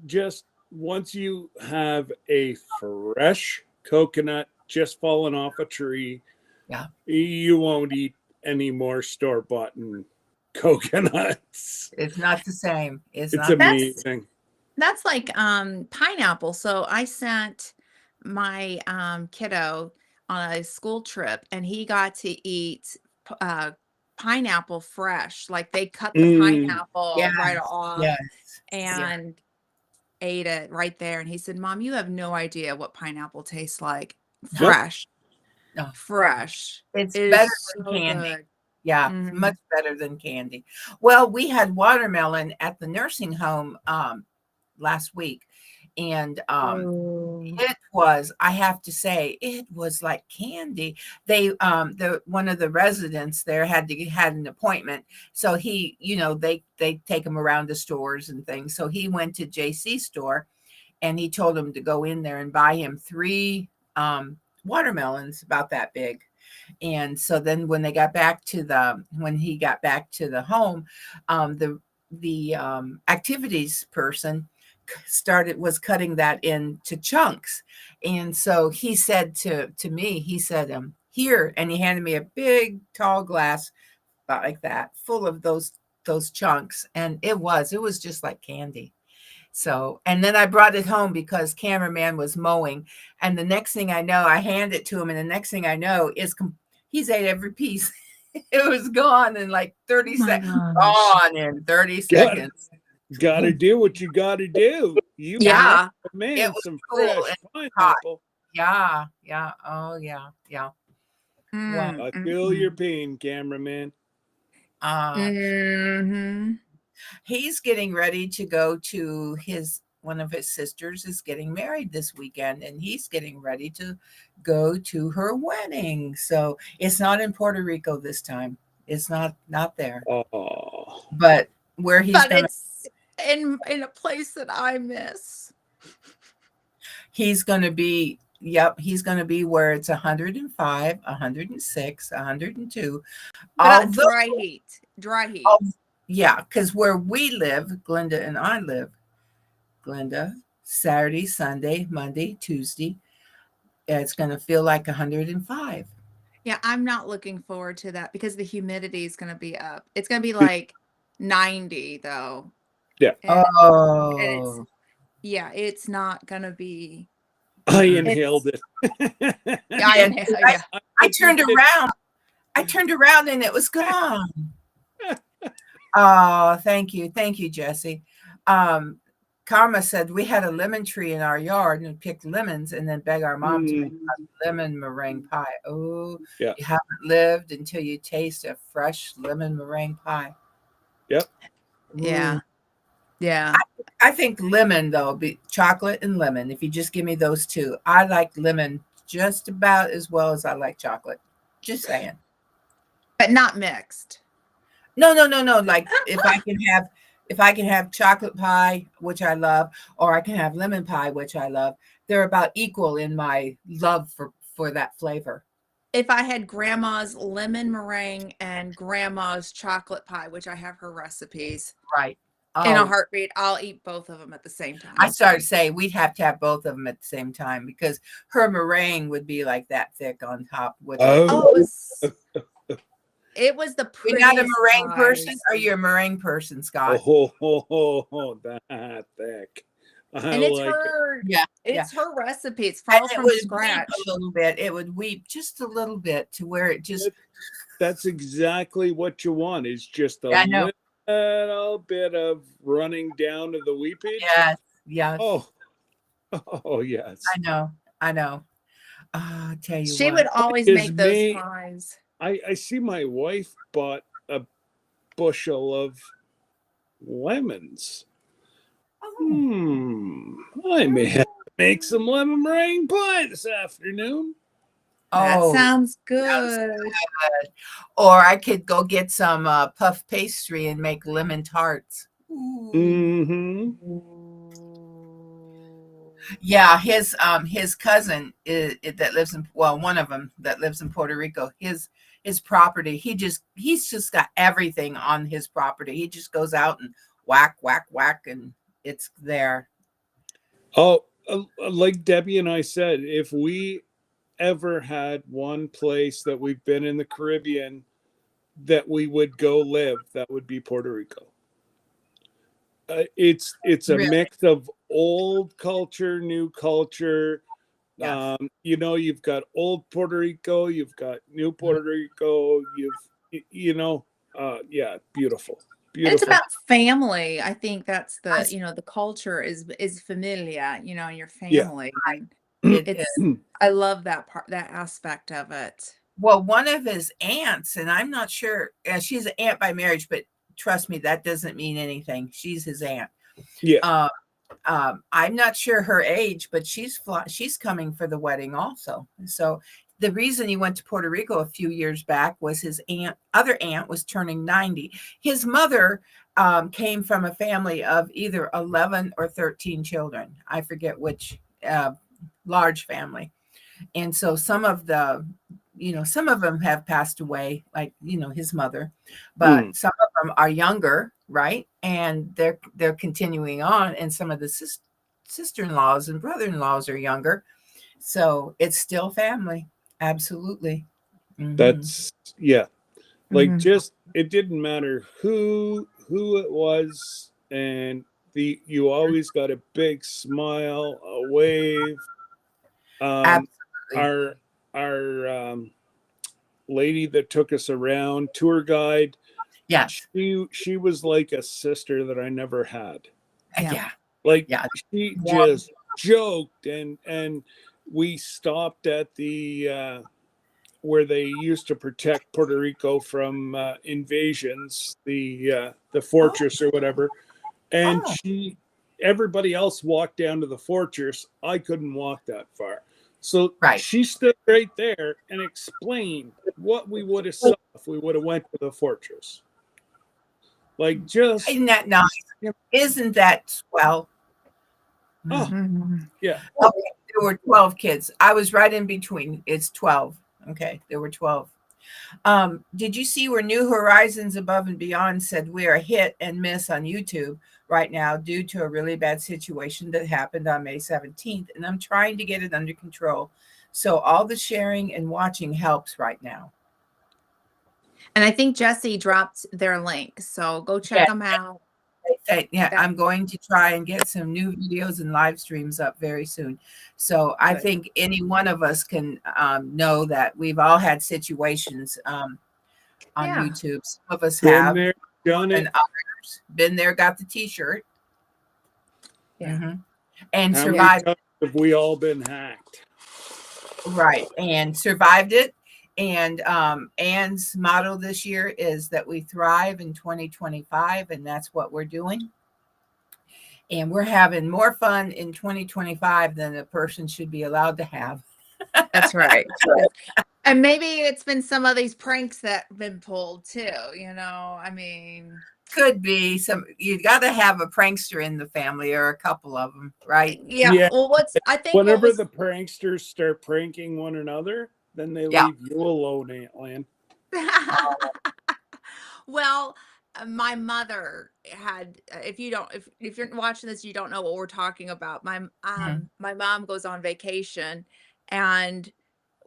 just once you have a fresh coconut just fallen off a tree, you won't eat any more store-bought coconuts. It's not the same. It's amazing. That's like pineapple. So I sent my kiddo on a school trip, and he got to eat pineapple fresh. Like they cut the pineapple Yes, right off yes, yeah. and ate it right there. And he said, "Mom, you have no idea what pineapple tastes like. Nope. Fresh, No, fresh. it's It better is than so candy. good." Yeah, Mhm. much better than candy. Well, we had watermelon at the nursing home last week, and Oh. it was, I have to say, it was like candy. They one of the residents there had an appointment. So he, they take him around the stores and things. So he went to JC store and he told him to go in there and buy him 3 watermelons about that big. And so then when he got back to the home, the activities person was cutting that into chunks. And so he said to me, he said, here, and he handed me a big tall glass about like that, full of those chunks. And it was just like candy. So, and then I brought it home because cameraman was mowing. And the next thing I know, I hand it to him. And the next thing I know is he's ate every piece. It was gone in like 30 Oh my seconds. gosh. Gone in 30 seconds. Gotta do what you gotta do. You Yeah. man, It was some cool fresh and hot. pineapple. Yeah. Yeah. Oh, yeah. Yeah. Wow. I feel your pain, cameraman. Mhm. He's getting ready to go to one of his sisters is getting married this weekend, and he's getting ready to go to her wedding. So it's not in Puerto Rico this time. It's not there. Oh, But where he's But gonna it's in a place that I miss. he's gonna be he's gonna be where it's 105, 106, 102. But Although, dry heat. Dry heat. yeah, because where we live, Glenda and I live, Glenda, Saturday, Sunday, Monday, Tuesday, it's going to feel like 105. Yeah, I'm not looking forward to that because the humidity is going to be up. It's going to be like 90 though. yeah. And it's Oh, it's not going to be. I mm-mm. inhaled it. Yeah, I And know. Yeah. I turned around. I turned around and it was gone. Oh, thank you. Thank you, Jesse. Karma said we had a lemon tree in our yard and we picked lemons and then begged our mom to make a lemon meringue pie. Oh, Yeah. you haven't lived until you taste a fresh lemon meringue pie. Yep. Yeah. Ooh. Yeah. I think lemon, though, be chocolate and lemon. If you just give me those two, I like lemon just about as well as I like chocolate. Just saying. But not mixed. No. Like if I can have chocolate pie, which I love, or I can have lemon pie, which I love, they're about equal in my love for that flavor. If I had grandma's lemon meringue and grandma's chocolate pie, which I have her recipes Right. in a Oh, heartbeat, I'll eat both of them at the same time. I started to say we'd have to have both of them at the same time because her meringue would be like that thick on top with Oh. It was the You're prettiest not a meringue size. person? Are you a meringue person, Scott? That thick. And it's her, her recipe. It's all from scratch. A little bit. It would weep just a little bit to where it just. That's exactly what you want. Is just a little bit of running down to the weepage. Yes. Yes. Oh yes. I know. I'll tell you. She would always make those pies. I see my wife bought a bushel of lemons. I may have to make some lemon meringue pie this afternoon. That sounds good. Or I could go get some puff pastry and make lemon tarts. Yeah, his cousin that lives in one of them that lives in Puerto Rico. His property. He's just got everything on his property. He just goes out and whack, and it's there. Oh, like Debbie and I said, if we ever had one place that we've been in the Caribbean that we would go live, that would be Puerto Rico. It's a mix of old culture, new culture. Yes. You've got old Puerto Rico, you've got new Puerto Rico, yeah, beautiful. And it's Beautiful. about family. I think that's I the culture is familia, your Yeah. family. And It is. I love that part, that aspect of it. Well, one of his aunts, and I'm not sure, she's an aunt by marriage, but trust me, that doesn't mean anything. She's his aunt. Yeah. I'm not sure her age, but she's coming for the wedding also. So the reason he went to Puerto Rico a few years back was his other aunt was turning 90. His mother came from a family of either 11 or 13 children. I forget which, large family. And so some of them have passed away, like, his mother, but some of them are younger, right? And they're continuing on. And some of the sister-in-laws and brother-in-laws are younger. So it's still family. Absolutely. That's, yeah. Like, Mhm. just, it didn't matter who it was, and you always got a big smile, a wave. Absolutely. Our lady that took us around, tour guide, Yes. she was like a sister that I never had. Yeah. Like, Yeah. she Warm. just joked, and we stopped at the where they used to protect Puerto Rico from invasions, the fortress or whatever. And Oh, everybody else walked down to the fortress. I couldn't walk that far. So right. she stood right there and explained what we would have saw if we would have went to the fortress. Like, just, Isn't that nice? Isn't that swell? oh, Mhm. yeah. Okay, there were 12 kids. I was right in between. It's 12. Okay, there were 12. Did you see where New Horizons Above and Beyond said we are hit and miss on YouTube right now due to a really bad situation that happened on May 17th? And I'm trying to get it under control. So all the sharing and watching helps right now. And I think Jesse dropped their link, so go check them out. Yeah, I'm going to try and get some new videos and live streams up very soon. So I think any one of us can know that we've all had situations on YouTube. Some of us Been have, there, done and it. others been there, got the T-shirt, Yeah. and How survived. many times have we all been hacked? Right, and survived it. And Anne's motto this year is that we thrive in 2025, and that's what we're doing. And we're having more fun in 2025 than a person should be allowed to have. That's right. And maybe it's been some of these pranks that have been pulled too, I mean. Could be some, you got to have a prankster in the family or a couple of them, right? Yeah. Well, I think whenever the pranksters start pranking one another, then they leave you alone, Aunt Lynn. Well, my mother had, if you're watching this, you don't know what we're talking about. My mom goes on vacation, and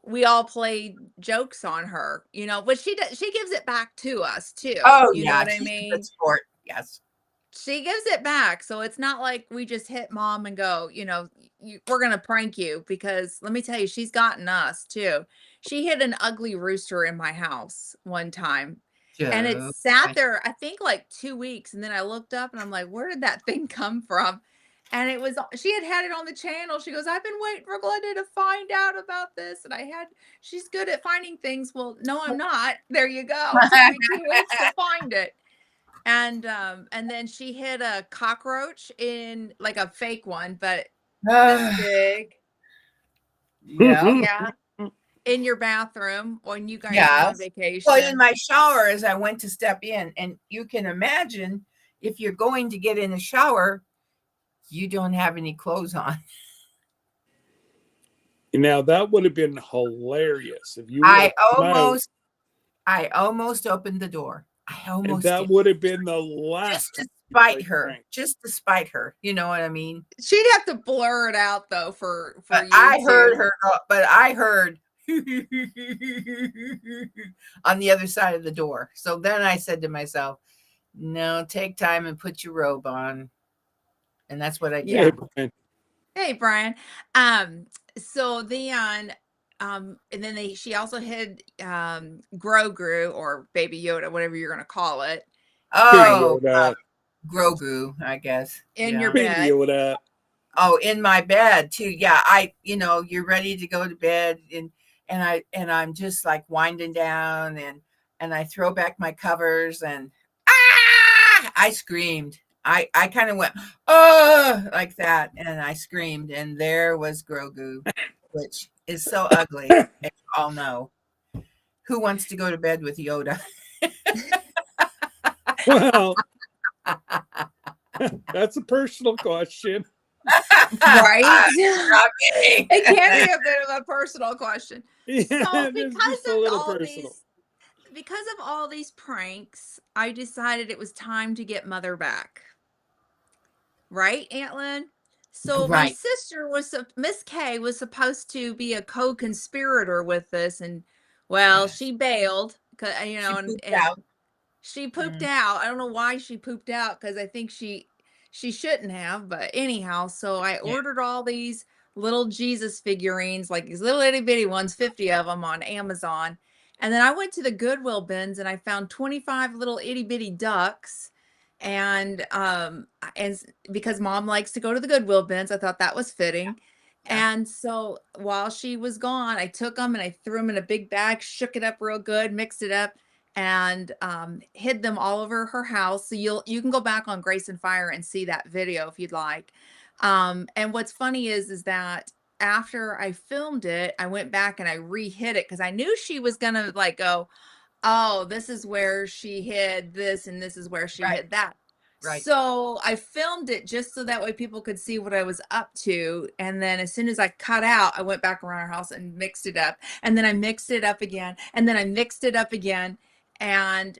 we all play jokes on her, but she gives it back to us too. Oh, You know yeah, what I she's a good mean? sport. Yes. She gives it back. So it's not like we just hit mom and go, we're going to prank you, because let me tell you, she's gotten us too. She hit an ugly rooster in my house one time, and it sat there, I think, like 2 weeks. And then I looked up and I'm like, where did that thing come from? And she had it on the channel. She goes, I've been waiting for Glenda to find out about this. And she's good at finding things. Well, no, I'm not. There you go. It took me 2 weeks to find it. And then she hid a cockroach, in like a fake one, but this big. Yeah. In your bathroom when you guys were on vacation. Well, in my shower as I went to step in, and you can imagine if you're going to get in a shower, you don't have any clothes on. Now that would have been hilarious if you. I almost opened the door. That would have been the last. Just to spite her. You know what I mean? She'd have to blur it out though for you. I heard her, but I heard on the other side of the door. So then I said to myself, no, take time and put your robe on. And that's what I did. Hey, Brian. so then and then she also hid Grogu or Baby Yoda, whatever you're gonna call it, Oh, Yoda. Grogu, I guess. in your Baby bed. Yoda. Oh, in my bed too. Yeah, you're ready to go to bed, and I'm just like winding down, and I throw back my covers, and I screamed. I kind of went, oh, like that, and I screamed, and there was Grogu, which is so ugly, as you all know. Who wants to go to bed with Yoda? Well, that's a personal question. Right? Not me. It can be a bit of a personal question. Yeah, So it is just a little personal. because of all these pranks, I decided it was time to get Mother back. Right, Aunt Lynn? So my Right. sister Miss Kay was supposed to be a co-conspirator with this, and well, Yes. she bailed, She pooped and out. she pooped Mm. out. I don't know why she pooped out because I think she shouldn't have, but anyhow, so I Yeah. ordered all these little Jesus figurines, like these little itty bitty ones, 50 of them on Amazon. And then I went to the Goodwill bins and I found 25 little itty bitty ducks. And because mom likes to go to the Goodwill bins, I thought that was fitting. Yeah. And so while she was gone, I took them and I threw them in a big bag, shook it up real good, mixed it up, and hid them all over her house. So you can go back on Grace and Fire and see that video if you'd like. And what's funny is that after I filmed it, I went back and I re-hid it because I knew she was gonna like go, oh, this is where she hid this and this is where she Right. hid that. Right. So I filmed it just so that way people could see what I was up to. And then as soon as I cut out, I went back around our house and mixed it up. And then I mixed it up again. And then I mixed it up again. And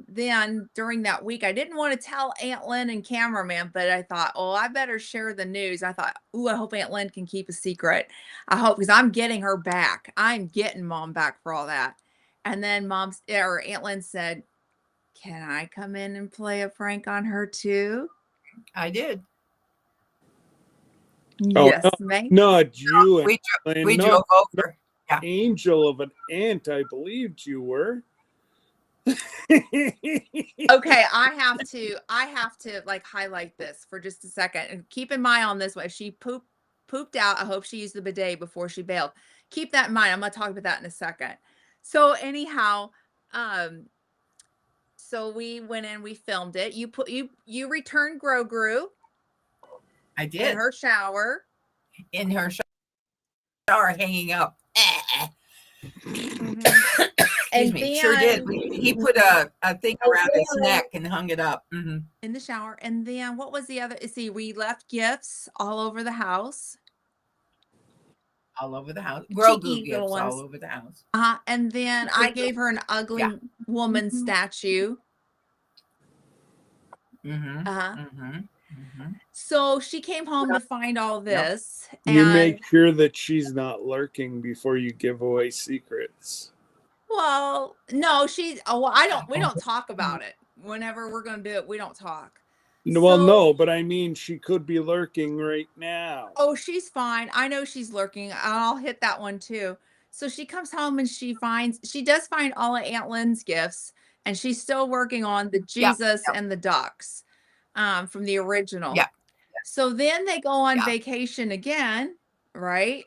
then during that week, I didn't want to tell Aunt Lynn and cameraman, but I thought, oh, I better share the news. I thought, ooh, I hope Aunt Lynn can keep a secret. I hope, because I'm getting her back. I'm getting mom back for all that. And then Aunt Lynn said, can I come in and play a prank on her too? I did. Oh, Yes, ma'am. not you, and We not, drove not over. Yeah. angel of an aunt, I believed you were. Okay, I have to like highlight this for just a second and keep in mind on this one. If she pooped out, I hope she used the bidet before she bailed. Keep that in mind. I'm gonna talk about that in a second. So anyhow, so we went in, we filmed it. You returned Grogu I in did. her shower. In her shower, hanging up. Mhm. Excuse me. Sure did. He put a thing around his neck and hung it up. Mm-hmm. In the shower. And then what was the other? See, we left gifts all over the house. All over the house. Cheeky Grogu little gifts ones. all over the house. And then I gave her an ugly woman statue. Mm-hmm. Uh-huh. Mm-hmm. Mm-hmm. So she came home to find all this. You And make sure that she's not lurking before you give away secrets. well, no, we don't talk about it. Whenever we're gonna do it, we don't talk. Well, So, no, but I mean, she could be lurking right now. oh, she's fine. I know she's lurking. I'll hit that one too. So she comes home and she does find all of Aunt Lynn's gifts, and she's still working on the Jesus and the ducks from the original. Yeah. So then they go on Yeah. vacation again, right?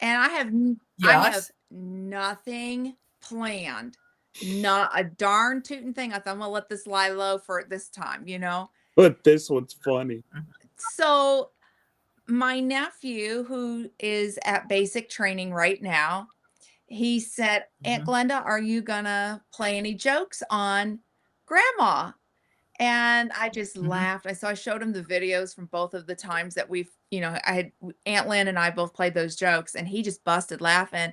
And I have Yes. nothing planned. Not a darn tootin' thing. I thought I'm gonna let this lie low for this time, you know. But this one's funny. So my nephew, who is at basic training right now, he said, Aunt Glenda, are you gonna play any jokes on grandma? And I just laughed. So I showed him the videos from both of the times that Aunt Lynn and I both played those jokes, and he just busted laughing.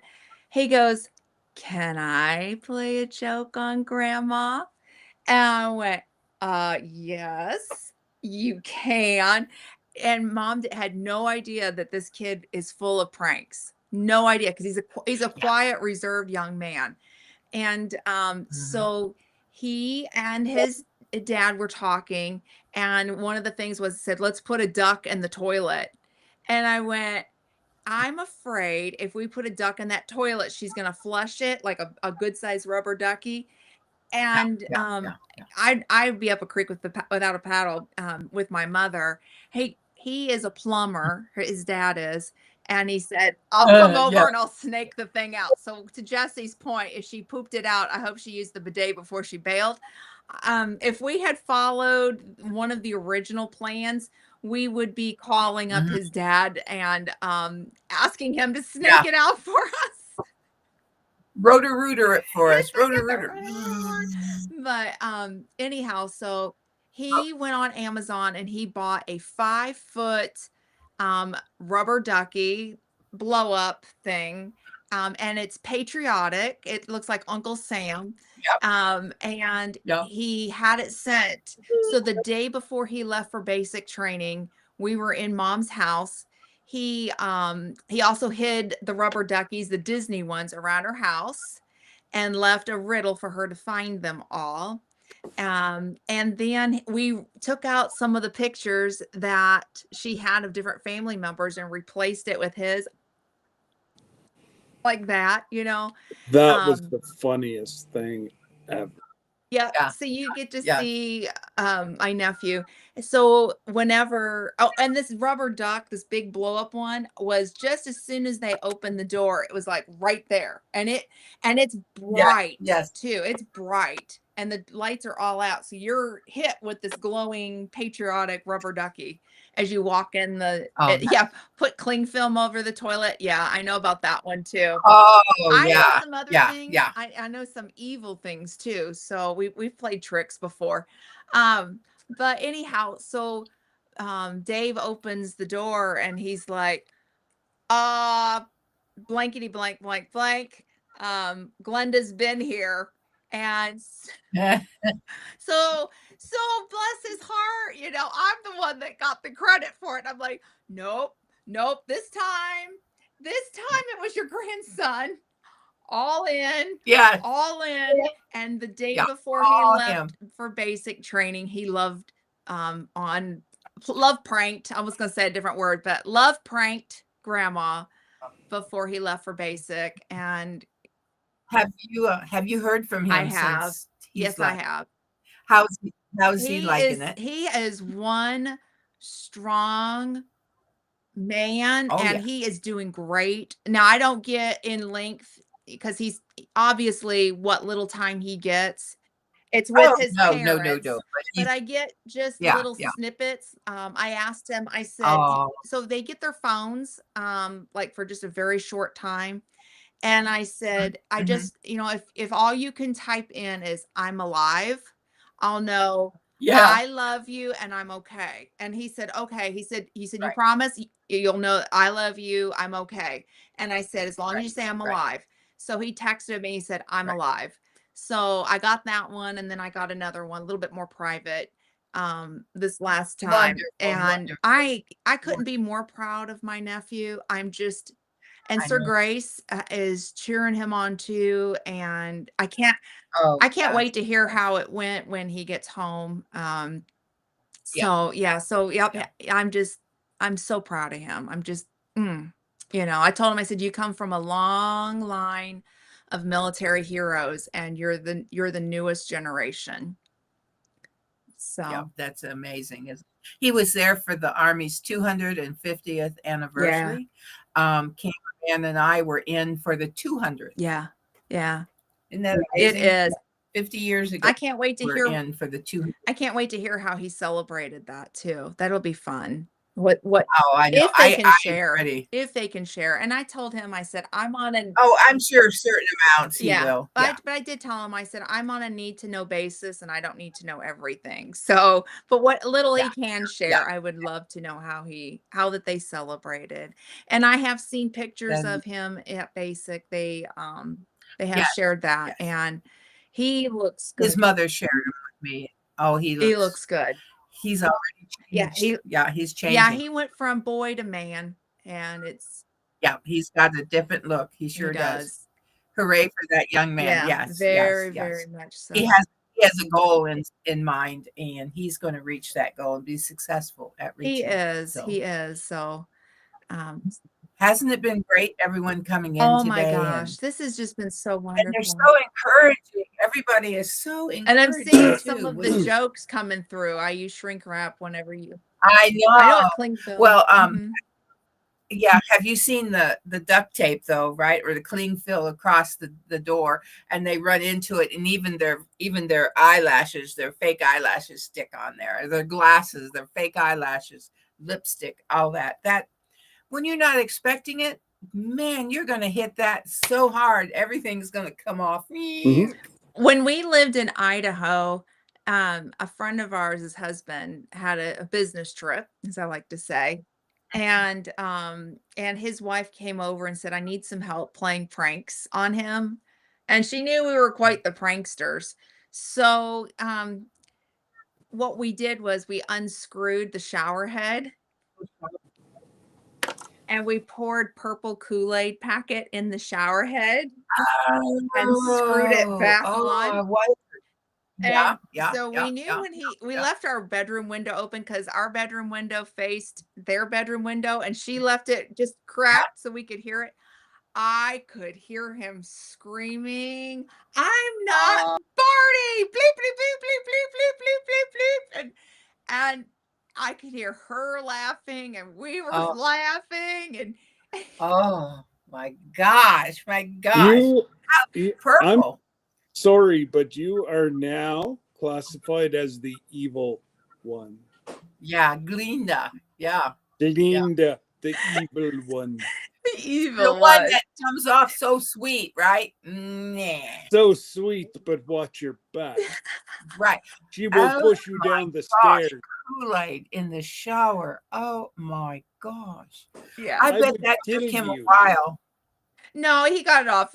He goes, can I play a joke on grandma? And I went, yes, you can. And mom had no idea that this kid is full of pranks. No idea, because he's a quiet, reserved young man. And so he and his dad were talking, and one of the things said, let's put a duck in the toilet. And I went, I'm afraid if we put a duck in that toilet, she's gonna flush it like a good sized rubber ducky. Yeah, And yeah, yeah, yeah. I'd be up a creek without a paddle with my mother. He is a plumber. His dad is, and he said, "I'll come over Yeah. and I'll snake the thing out." So to Jesse's point, if she pooped it out, I hope she used the bidet before she bailed. If we had followed one of the original plans, we would be calling up Mhm. his dad and asking him to snake Yeah. it out for us. Rotor-rooter it for us. Get the Rotor-rooter. right. But anyhow, so he went on Amazon and he bought a 5 foot rubber ducky blow up thing. And it's patriotic. It looks like Uncle Sam. Yep. And Yep. he had it sent. So the day before he left for basic training, we were in Mom's house. He also hid the rubber duckies, the Disney ones, around her house and left a riddle for her to find them all. And then we took out some of the pictures that she had of different family members and replaced it with his, like that, you know. That was Um, the funniest thing ever. Yeah, Yeah. so you get to Yeah. see my nephew. So whenever and this rubber duck, this big blow up one, was just as soon as they opened the door, it was like right there. And it's Yeah. bright Yes. too. It's bright and the lights are all out. So you're hit with this glowing patriotic rubber ducky as you walk in Oh, yeah, put cling film over the toilet. Yeah, I know about that one too. oh I know yeah. some other Yeah. things. Yeah. I know some evil things too. So we've played tricks before. But anyhow, so Dave opens the door and he's like, blankety blank blank blank. Glenda's been here. And so bless his heart, I'm the one that got the credit for it. I'm like, nope, this time it was your grandson. All in, Yeah. all in. And the day Yeah. before he All left him. for basic training, he love pranked. I was gonna say a different word, but love pranked grandma before he left for basic. And Have you heard from I him have. since Yes, he's I left? have. How's he liking it? He is one strong man Oh and yeah. he is doing great. Now I don't get in length because he's obviously what little time he gets. It's with Oh his no, no, no, parents, no. But but he's I get just yeah, little yeah. snippets. I asked him, I said, Oh, so they get their phones, like for just a very short time. And I said, I mm-hmm. just, if all you can type in is I'm alive, I'll know Yeah. I love you and I'm okay. And he said, okay. He said, you Right. promise you'll know I love you, I'm okay. And I said, as long as Right. you say I'm Right. alive. So he texted me, he said, I'm Right. alive. So I got that one and then I got another one, a little bit more private, this last time. Wonderful, And wonderful, I couldn't wonderful. be more proud of my nephew. And I Sir know. Grace is cheering him on too, and Oh I can't yeah. wait to hear how it went when he gets home. Yeah. So yeah, so yep, Yeah. I'm so proud of him. I'm just, I told him, I said, you come from a long line of military heroes, and you're the newest generation. Yeah, So that's amazing. He was there for the Army's 250th yeah, anniversary. Cameraman and I were in for the 200th. yeah, yeah, Isn't that it amazing? is. 50 years ago, I can't wait to we're hear in for the 200th. I can't wait to hear how he celebrated that too. That'll be fun. What Oh, I know. if they can I'm share? ready. If they can share. And I told him, I said, I'm on an Oh, I'm sure certain amounts he yeah, will. Yeah. but I did tell him, I said, I'm on a need to know basis and I don't need to know everything. So, but what little Yeah. he can Yeah. share, I would love to know how that they celebrated. And I have seen pictures Then of him at basic. They have yes, shared that yes. and he looks His good. mother shared him with me. Oh, He looks good. he's already Yeah, changed. Yeah, he's yeah, changing. he went from boy to man, and Yeah, he's got a different look. He he sure does. does. Hooray for that young man. Yeah, Yes, yes, very, yes. very much so. He has a goal in mind, and he's going to reach that goal and be successful at He reaching it. is. So He is. So, um, Hasn't it been great? Everyone coming in Oh today. my gosh, this has just been so wonderful. And they're so encouraging. Everybody is so encouraging. And I'm seeing some of the jokes coming through. I use shrink wrap whenever you. I know. I know it cling film. Well, yeah. Have you seen the duct tape though, right? Or the cling film across the door, and they run into it, and even their eyelashes, their fake eyelashes stick on there. Their glasses, their fake eyelashes, lipstick, all that. That when you're not expecting it, man, you're gonna hit that so hard, everything's gonna come off. Mhm. When we lived in Idaho, a friend of ours, his husband, had a business trip, as I like to say. And his wife came over and said, I need some help playing pranks on him. And she knew we were quite the pranksters. So what we did was we unscrewed the shower head and we poured purple Kool-Aid packet in the shower head and screwed it back on. Yeah, So we knew when we left our bedroom window open because our bedroom window faced their bedroom window and she left it just cracked so we could hear it. I could hear him screaming, I'm not Barney! Bleep, bleep, bleep, bleep, bleep, bleep, bleep, bleep, bleep. And I could hear her laughing and we were laughing and oh my gosh, I'm purple. sorry, but you are now classified as the evil one. Yeah, Glenda. Yeah. Glenda, the evil one. The evil The one that comes off so sweet, right? Nah. So sweet, but watch your back. Right. She will push you down the stairs. Kool-Aid in the shower. Oh my gosh. Yeah. I bet that took him a while. No, he got it off.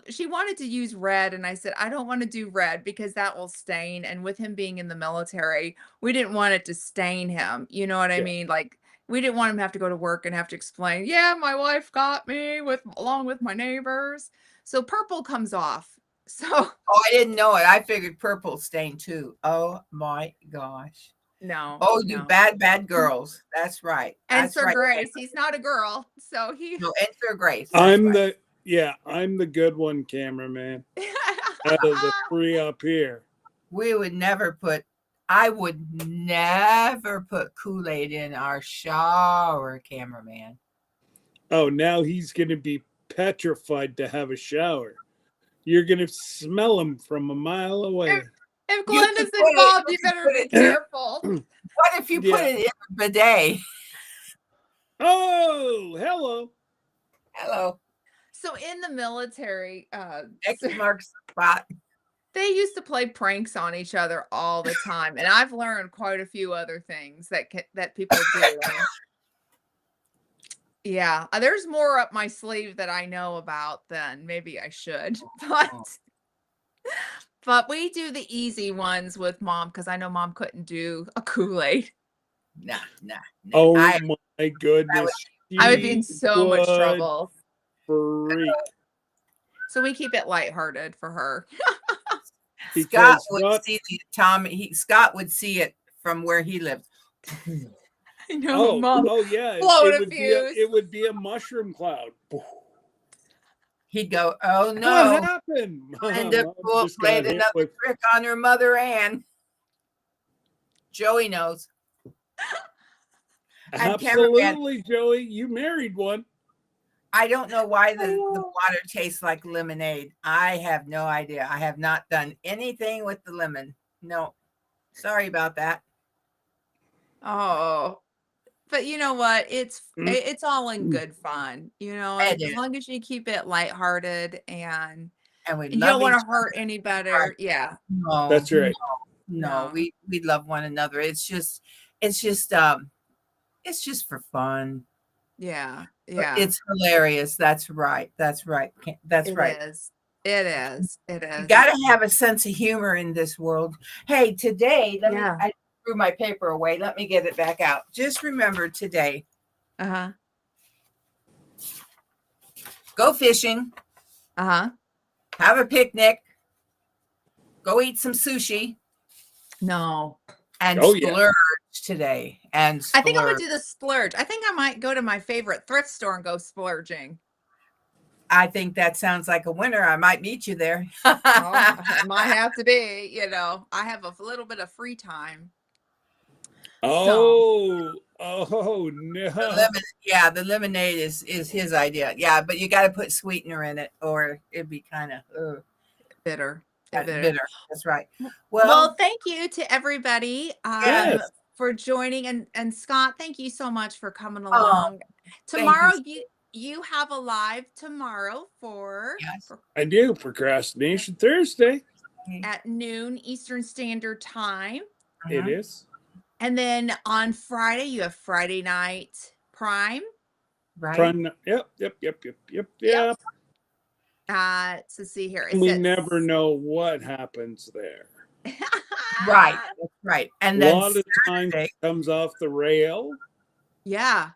She wanted to use red and I said, I don't want to do red because that will stain. And with him being in the military, we didn't want it to stain him. You know what I mean? Like we didn't want him to have to go to work and have to explain, yeah, my wife got me along with my neighbors. So purple comes off. So I didn't know it. I figured purple stain too. Oh my gosh. No. Oh, you bad girls. That's right. And Sir Grace, he's not a girl. So No, and Sir Grace. I'm the good one, cameraman. Out of the three up here. I would never put Kool-Aid in our shower, cameraman. Oh, now he's going to be petrified to have a shower. You're going to smell him from a mile away. If Glenda's involved, you better be careful. What if you put it in a bidet? Oh, hello. Hello. So in the military, X marks the spot. They used to play pranks on each other all the time, and I've learned quite a few other things that people do. Yeah, there's more up my sleeve that I know about than maybe I should, but we do the easy ones with Mom because I know Mom couldn't do a Kool-Aid. Nah. Oh my goodness. I would be in so much trouble. Freak. So we keep it lighthearted for her. Scott would see it from where he lived. I know, Mom. Oh yeah. It would be a mushroom cloud. He'd go, oh no. What happened? Glenda played another trick on her mother Ann. Joey knows. Absolutely, Joey. You married one. I don't know why the water tastes like lemonade. I have no idea. I have not done anything with the lemon. No. Sorry about that. Oh. But you know what? It's all in good fun. You know, as long as you keep it lighthearted and you don't want to hurt anybody. Yeah. No. That's right. No. We love one another. It's just for fun. Yeah. It's hilarious. That's right. That's right. That's right. It is. You got to have a sense of humor in this world. Hey, today, I threw my paper away. Let me get it back out. Just remember today. Go fishing. Have a picnic. Go eat some sushi. No. And splurge. today and I think I'm gonna splurge. do the splurge. I think I might go to my favorite thrift store and go splurging. I think that sounds like a winner. I might meet you there. Well, it might have to be, I have a little bit of free time. Oh The no. yeah, the lemonade is his idea. Yeah, but you got to put sweetener in it, or it'd be kind of Bitter. bitter. That's right. Well, Well, thank you to everybody Yes. for joining, and Scott, thank you so much for coming oh, along. thank Tomorrow, you. you have a live tomorrow Yes. I do. Procrastination Thursday. at noon Eastern Standard Time. It Mhm. is. And then on Friday, you have Friday Night Prime. Right. Yep. Yep. So see here. And we never know what happens there. Right. That's right. And A then lot of times Saturday, it comes off the rail. Yeah.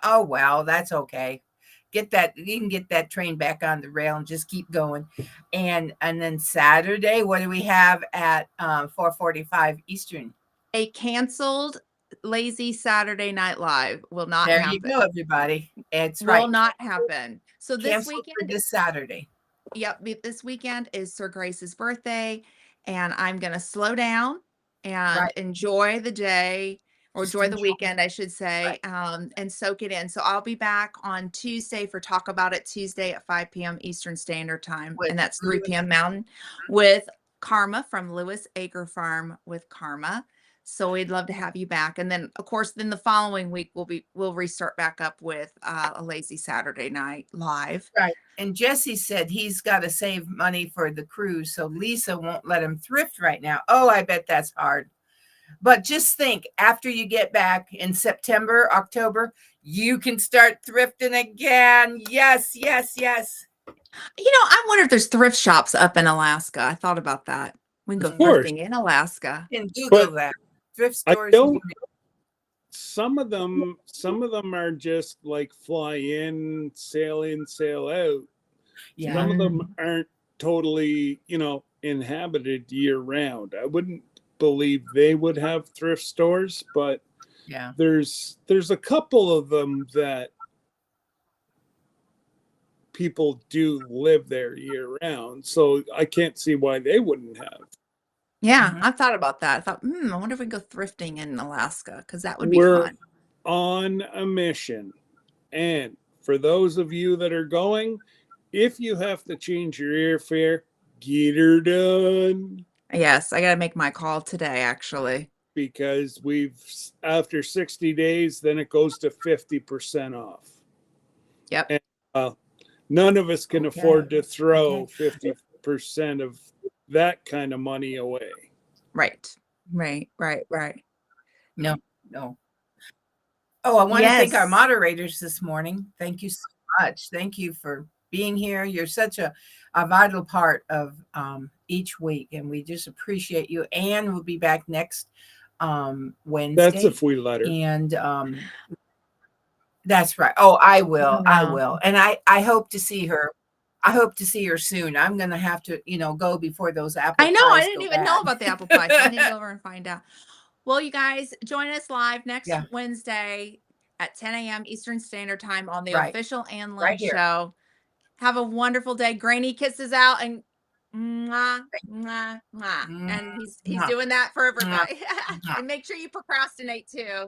oh well, that's okay. Get that you can get that train back on the rail and just keep going. And then Saturday, what do we have at 4:45 Eastern? A canceled Lazy Saturday Night Live will not There happen. you go, everybody. It's Will right. not happen. So this Canceled for weekend, this Saturday. yep, this weekend is Sir Grace's birthday, and I'm gonna slow down and Right. enjoy the day, or Just enjoy the enjoy. weekend, I should say, and soak it in. So I'll be back on Tuesday for Talk About It Tuesday at 5 p.m. Eastern Standard Time, With and that's 3 Lewis. p.m. Mountain, with Karma from Lewis Acre Farm with Karma. So we'd love to have you back. And then, of course, then the following week we'll restart back up with a Lazy Saturday Night Live. Right. And Jesse said he's got to save money for the cruise, so Lisa won't let him thrift right now. Oh, I bet that's hard. But just think, after you get back in September, October, you can start thrifting again. Yes, yes, yes. I wonder if there's thrift shops up in Alaska. I thought about that. We can go Of course. thrifting in Alaska. And Google But that. Thrift I stores. don't. Some of them are just like fly in, sail out. Yeah. Some of them aren't totally, inhabited year round. I wouldn't believe they would have thrift stores, but Yeah. there's a couple of them that people do live there year round. So I can't see why they wouldn't have. Yeah, Mhm. I thought about that. I thought, I wonder if we can go thrifting in Alaska, because that would be We're fun. on a mission. And for those of you that are going, if you have to change your airfare, get her done. Yes, I got to make my call today, actually. Because after 60 days, then it goes to 50% off. Yep. And none of us can afford to throw 50% of that kind of money away. Right. No. Oh, I want to thank our moderators this morning. Thank you so much. Thank you for being here. You're such a vital part of each week, and we just appreciate you. And we'll be back next Wednesday. That's if we let her. And that's right. Oh, I will. And I hope to see her. I hope to see her soon. I'm going to have to, go before those apple pies. I know. I didn't even know about the apple pie. So I need to go over and find out. Well, you guys, join us live next Wednesday at 10 a.m. Eastern Standard Time on the official Ann Lynn show. Have a wonderful day. Granny kisses out, and mwah, mwah, mwah. And he's doing that for everybody. And make sure you procrastinate too.